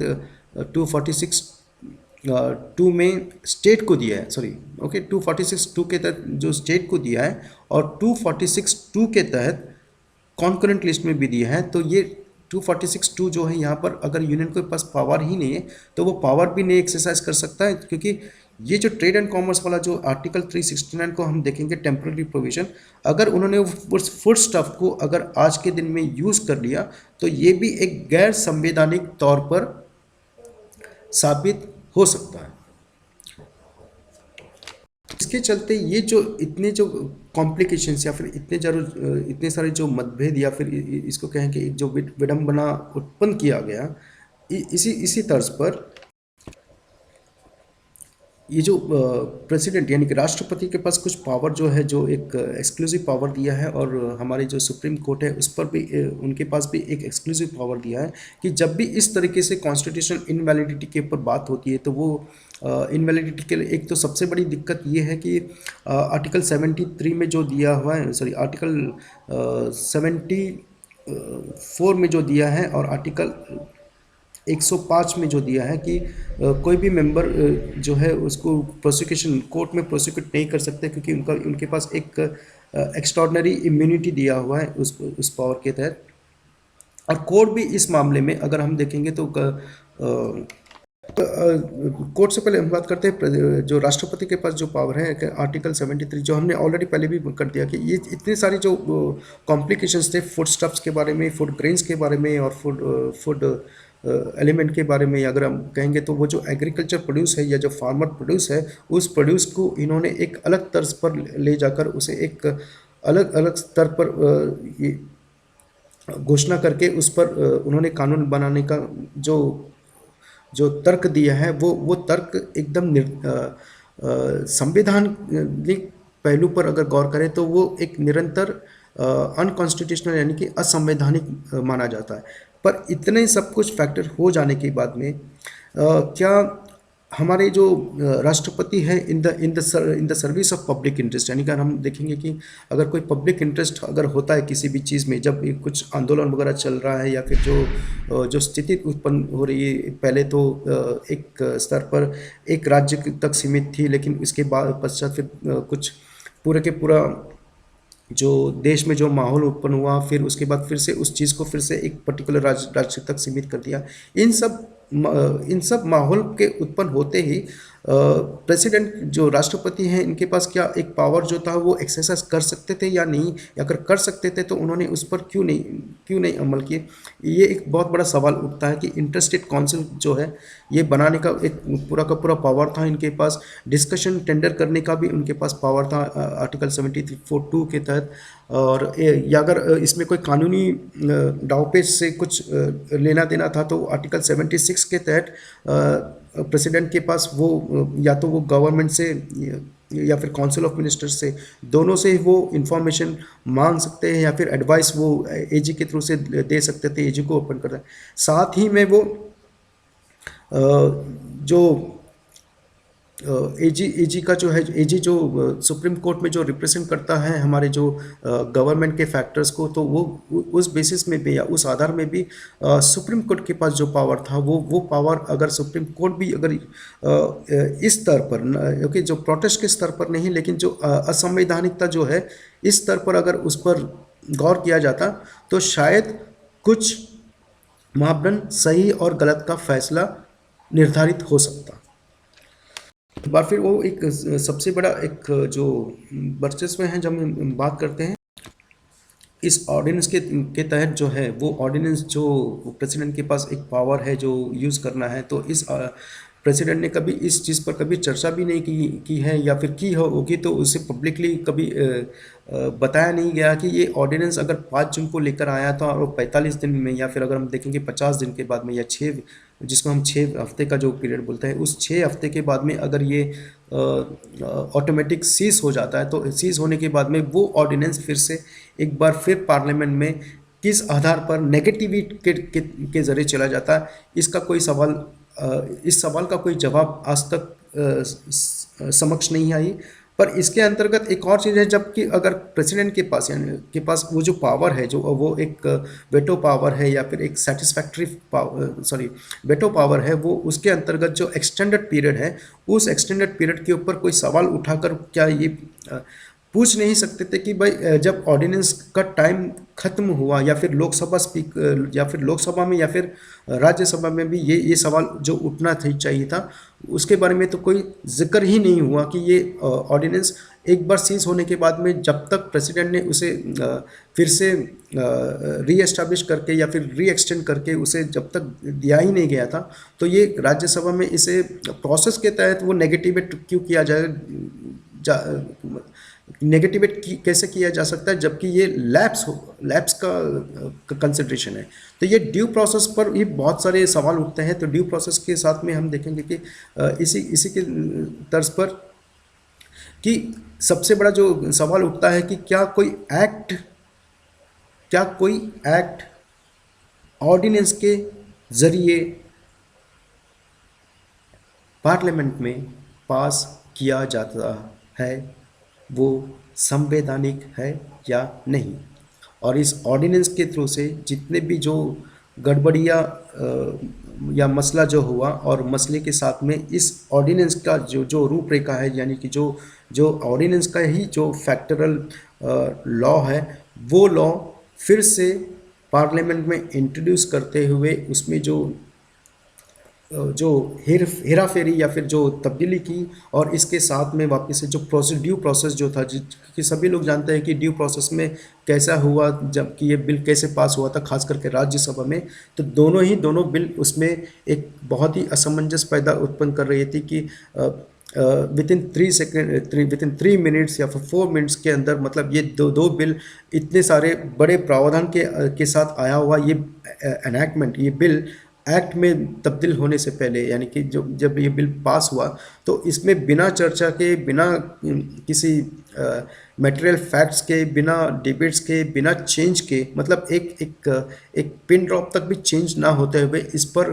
246 टू में स्टेट को दिया है, सॉरी, ओके, 246(2) के तहत जो स्टेट को दिया है और 246(2) के तहत कॉन्करेंट लिस्ट में भी दिया है। तो ये 246(2) जो है यहाँ पर अगर यूनियन के पास पावर ही नहीं है तो वो पावर भी नहीं एक्सरसाइज कर सकता है, क्योंकि ये जो ट्रेड एंड कॉमर्स वाला जो आर्टिकल 369 को हम देखेंगे टेम्पररी प्रोविजन, अगर उन्होंने उस फूड स्टफ को अगर आज के दिन में यूज़ कर लिया तो ये भी एक गैर संवैधानिक तौर पर साबित हो सकता है। इसके चलते ये जो इतने जो कॉम्प्लिकेशंस या फिर इतने सारे जो मतभेद या फिर इसको कहें कि एक जो विडंबना उत्पन्न किया गया, इसी इसी तर्ज पर ये जो प्रेसिडेंट यानी कि राष्ट्रपति के पास कुछ पावर जो है, जो एक एक्सक्लूसिव पावर दिया है, और हमारे जो सुप्रीम कोर्ट है उस पर भी उनके पास भी एक एक्सक्लूसिव पावर दिया है कि जब भी इस तरीके से कॉन्स्टिट्यूशनल इनवैलिडिटी के ऊपर बात होती है तो वो इनवैलिडिटी के लिए एक तो सबसे बड़ी दिक्कत ये है कि आर्टिकल 73 में जो दिया हुआ है, सॉरी, आर्टिकल 74 में जो दिया है और आर्टिकल 105 में जो दिया है कि कोई भी मेंबर जो है उसको प्रोसिक्यूशन कोर्ट में प्रोसिक्यूट नहीं कर सकते, क्योंकि उनके पास एक एक्स्ट्रॉर्डनरी इम्यूनिटी दिया हुआ है उस पावर के तहत। और कोर्ट भी इस मामले में अगर हम देखेंगे तो कोर्ट से पहले हम बात करते हैं जो राष्ट्रपति के पास जो पावर है आर्टिकल 73, जो हमने ऑलरेडी पहले भी कर दिया कि ये इतने सारी जो कॉम्प्लिकेशंस थे फूड स्टफ्स के बारे में, फूड ग्रेन्स के बारे में और फूड एलिमेंट के बारे में अगर हम कहेंगे तो वो जो एग्रीकल्चर प्रोड्यूस है या जो फार्मर प्रोड्यूस है, उस प्रोड्यूस को इन्होंने एक अलग तर्ज पर ले जाकर उसे एक अलग अलग स्तर पर ये घोषणा करके उस पर उन्होंने कानून बनाने का जो जो तर्क दिया है वो तर्क एकदम संवैधानिक पहलू पर अगर गौर करें तो वो एक निरंतर अनकॉन्स्टिट्यूशनल यानी कि असंवैधानिक माना जाता है। पर इतने सब कुछ फैक्टर हो जाने के बाद में क्या हमारे जो राष्ट्रपति है in the service of public interest, यानी कि हम देखेंगे कि अगर कोई पब्लिक इंटरेस्ट अगर होता है किसी भी चीज़ में, जब कुछ आंदोलन वगैरह चल रहा है या फिर जो स्थिति उत्पन्न हो रही है, पहले तो एक स्तर पर एक राज्य तक सीमित थी, लेकिन इसके बाद पश्चात फिर कुछ पूरे के पूरा जो देश में जो माहौल उत्पन्न हुआ, फिर उसके बाद फिर से उस चीज़ को फिर से एक पर्टिकुलर राज्य तक सीमित कर दिया। इन सब माहौल के उत्पन्न होते ही प्रेसिडेंट जो राष्ट्रपति हैं इनके पास क्या एक पावर जो था वो एक्सरसाइज कर सकते थे या नहीं, या अगर कर सकते थे तो उन्होंने उस पर क्यों नहीं अमल किए। ये एक बहुत बड़ा सवाल उठता है कि इंटरस्टेट काउंसिल जो है ये बनाने का एक पूरा का पूरा पावर था इनके पास, डिस्कशन टेंडर करने का भी उनके पास पावर था आर्टिकल 73(2) के तहत, और या अगर इसमें कोई कानूनी दावपेच से कुछ लेना देना था तो आर्टिकल 76 के तहत प्रेसिडेंट के पास वो या तो वो गवर्नमेंट से या फिर काउंसिल ऑफ मिनिस्टर्स से, दोनों से वो इंफॉर्मेशन मांग सकते हैं या फिर एडवाइस वो एजी के थ्रू से दे सकते थे, एजी को ओपन करता है। साथ ही में वो जो एजी का जो है, एजी जो सुप्रीम कोर्ट में जो रिप्रेजेंट करता है हमारे जो गवर्नमेंट के फैक्टर्स को, तो वो उस बेसिस में भी या उस आधार में भी सुप्रीम कोर्ट के पास जो पावर था वो पावर अगर सुप्रीम कोर्ट भी अगर इस स्तर पर, क्योंकि जो प्रोटेस्ट के स्तर पर नहीं लेकिन जो असंवैधानिकता जो है इस स्तर पर अगर उस पर गौर किया जाता तो शायद कुछ मापदंड सही और गलत का फैसला निर्धारित हो सकता। एक बार फिर वो एक सबसे बड़ा एक जो वर्चस्व है जब हम बात करते हैं इस ऑर्डिनेंस के तहत जो है, वो ऑर्डिनेंस जो प्रेसिडेंट के पास एक पावर है जो यूज़ करना है, तो इस प्रेसिडेंट ने कभी इस चीज़ पर कभी चर्चा भी नहीं की है, या फिर की होगी तो उसे पब्लिकली कभी बताया नहीं गया कि ये ऑर्डिनेंस अगर 5 जून को लेकर आया था और 45 दिन में, या फिर अगर हम देखेंगे 50 दिन के बाद में, या 6 जिसको हम 6 हफ्ते का जो पीरियड बोलते हैं, उस 6 हफ्ते के बाद में अगर ये ऑटोमेटिक सीज हो जाता है, तो सीज होने के बाद में वो ऑर्डिनेंस फिर से एक बार फिर पार्लियामेंट में किस आधार पर नेगेटिविटी के ज़रिए चला जाता है, इसका कोई सवाल, इस सवाल का कोई जवाब आज तक समक्ष नहीं आई। पर इसके अंतर्गत एक और चीज़ है, जबकि अगर प्रेसिडेंट के पास यानी के पास वो जो पावर है, जो वो एक वेटो पावर है या फिर एक सेटिस्फैक्ट्री सॉरी वेटो पावर है, वो उसके अंतर्गत जो एक्सटेंडेड पीरियड है, उस एक्सटेंडेड पीरियड के ऊपर कोई सवाल उठाकर क्या ये पूछ नहीं सकते थे कि भाई जब ऑर्डिनेंस का टाइम खत्म हुआ या फिर लोकसभा या फिर लोकसभा में या फिर राज्यसभा में भी ये सवाल जो उठना चाहिए था, उसके बारे में तो कोई जिक्र ही नहीं हुआ कि ये ऑर्डिनेंस एक बार सीज होने के बाद में जब तक प्रेसिडेंट ने उसे फिर से री एस्टैब्लिश करके या फिर री एक्सटेंड करके उसे जब तक दिया ही नहीं गया था, तो ये राज्यसभा में इसे प्रोसेस के तहत वो नेगेटिवेट क्यों किया जाए, नेगेटिवेट कैसे किया जा सकता है, जबकि ये लैप्स का कंसिड्रेशन है। तो ये ड्यू प्रोसेस पर ये बहुत सारे सवाल उठते हैं। तो ड्यू प्रोसेस के साथ में हम देखेंगे कि इसी इसी के तर्ज पर कि सबसे बड़ा जो सवाल उठता है कि क्या कोई एक्ट ऑर्डिनेंस के जरिए पार्लियामेंट में पास किया जाता है, वो संवैधानिक है या नहीं। और इस ऑर्डिनेंस के थ्रू से जितने भी जो गड़बड़ियाँ या मसला जो हुआ, और मसले के साथ में इस ऑर्डिनेंस का जो जो रूपरेखा है, यानी कि जो जो ऑर्डिनेंस का ही जो फैक्टरल लॉ है, वो लॉ फिर से पार्लियामेंट में इंट्रोड्यूस करते हुए उसमें जो हेरा फेरी या फिर जो तब्दीली की, और इसके साथ में वापस से जो ड्यू प्रोसेस जो था, कि सभी लोग जानते हैं कि ड्यू प्रोसेस में कैसा हुआ जबकि ये बिल कैसे पास हुआ था, खास करके राज्यसभा में। तो दोनों बिल उसमें एक बहुत ही असमंजस पैदा उत्पन्न कर रही थी कि विद इन 3 मिनट्स या फिर 4 मिनट्स के अंदर, मतलब ये दो बिल इतने सारे बड़े प्रावधान के साथ आया हुआ ये एनैक्टमेंट, ये बिल एक्ट में तब्दील होने से पहले, यानी कि जब ये बिल पास हुआ, तो इसमें बिना चर्चा के, बिना किसी मटेरियल फैक्ट्स के, बिना डिबेट्स के, बिना चेंज के, मतलब एक पिन ड्रॉप तक भी चेंज ना होते हुए इस पर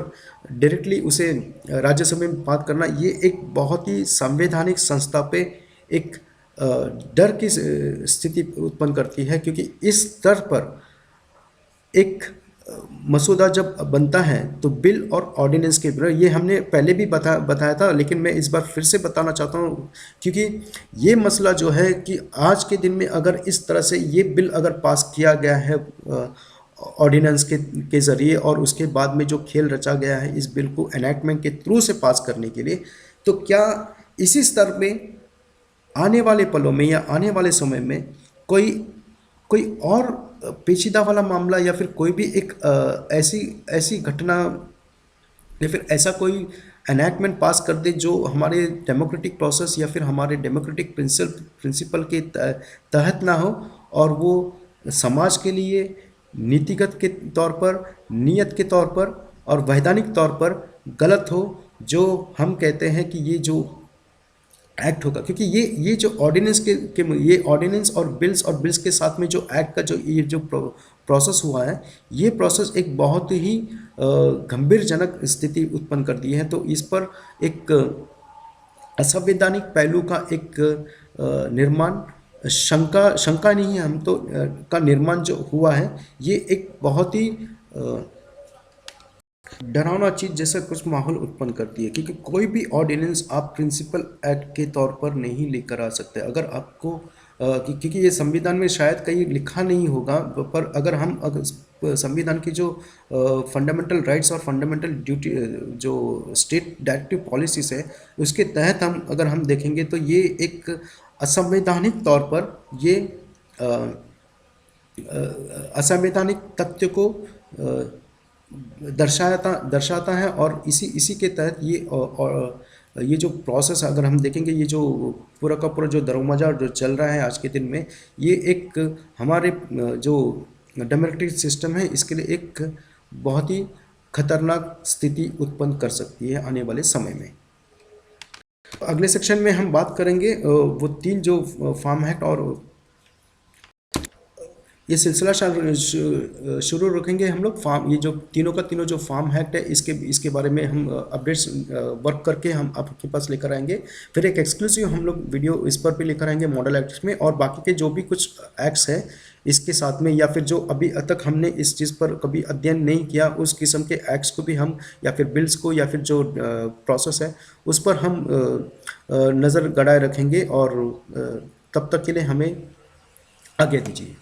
डायरेक्टली उसे राज्यसभा में बात करना, ये एक बहुत ही संवैधानिक संस्था पे एक डर की स्थिति उत्पन्न करती है। क्योंकि इस स्तर पर एक मसूदा जब बनता है तो बिल और ऑर्डिनेंस के बिना, ये हमने पहले भी बताया था, लेकिन मैं इस बार फिर से बताना चाहता हूँ, क्योंकि ये मसला जो है कि आज के दिन में अगर इस तरह से ये बिल अगर पास किया गया है ऑर्डिनेंस के ज़रिए, और उसके बाद में जो खेल रचा गया है इस बिल को एनैक्टमेंट के थ्रू से पास करने के लिए, तो क्या इसी स्तर में आने वाले पलों में या आने वाले समय में कोई कोई और पेचीदा वाला मामला या फिर कोई भी एक ऐसी घटना या फिर ऐसा कोई एनैक्टमेंट पास कर दे जो हमारे डेमोक्रेटिक प्रोसेस या फिर हमारे डेमोक्रेटिक प्रिंसिपल के तहत ना हो, और वो समाज के लिए नीतिगत के तौर पर, नियत के तौर पर और वैधानिक तौर पर गलत हो, जो हम कहते हैं कि ये जो एक्ट होगा। क्योंकि ये जो ऑर्डिनेंस के ये ऑर्डिनेंस और बिल्स के साथ में जो एक्ट का जो ये जो प्रोसेस हुआ है, ये प्रोसेस एक बहुत ही गंभीरजनक स्थिति उत्पन्न कर दी है। तो इस पर एक असंवैधानिक पहलू का एक निर्माण, शंका नहीं है हम तो, का निर्माण जो हुआ है, ये एक बहुत ही डरावना चीज़ जैसा कुछ माहौल उत्पन्न करती है। क्योंकि कोई भी ऑर्डिनेंस आप प्रिंसिपल एक्ट के तौर पर नहीं लेकर आ सकते। अगर आपको क्योंकि ये संविधान में शायद कहीं लिखा नहीं होगा, पर अगर संविधान की जो फंडामेंटल राइट्स और फंडामेंटल ड्यूटी जो स्टेट डायरेक्टिव पॉलिसीज है, उसके तहत अगर हम देखेंगे तो ये एक असंवैधानिक तौर पर ये असंवैधानिक तथ्य को दर्शाता है। और इसी के तहत ये जो प्रोसेस अगर हम देखेंगे, ये जो पूरा का पूरा जो दरमजार जो चल रहा है आज के दिन में, ये एक हमारे जो डेमोक्रेटिक सिस्टम है इसके लिए एक बहुत ही खतरनाक स्थिति उत्पन्न कर सकती है आने वाले समय में। अगले सेक्शन में हम बात करेंगे वो 3 जो फार्म एक्ट और ये सिलसिला शुरू रखेंगे हम लोग फार्म, ये जो तीनों का तीनों जो फार्म एक्ट है इसके इसके बारे में हम अपडेट्स वर्क करके हम आपके पास लेकर आएंगे। फिर एक एक्सक्लूसिव हम लोग वीडियो इस पर भी लेकर आएंगे मॉडल एक्ट्स में, और बाकी के जो भी कुछ एक्ट्स है इसके साथ में, या फिर जो अभी तक हमने इस चीज़ पर कभी अध्ययन नहीं किया उस किस्म के एक्ट्स को भी हम, या फिर बिल्स को, या फिर जो प्रोसेस है उस पर हम नज़र गड़ाए रखेंगे। और तब तक के लिए हमें आज्ञा दीजिए।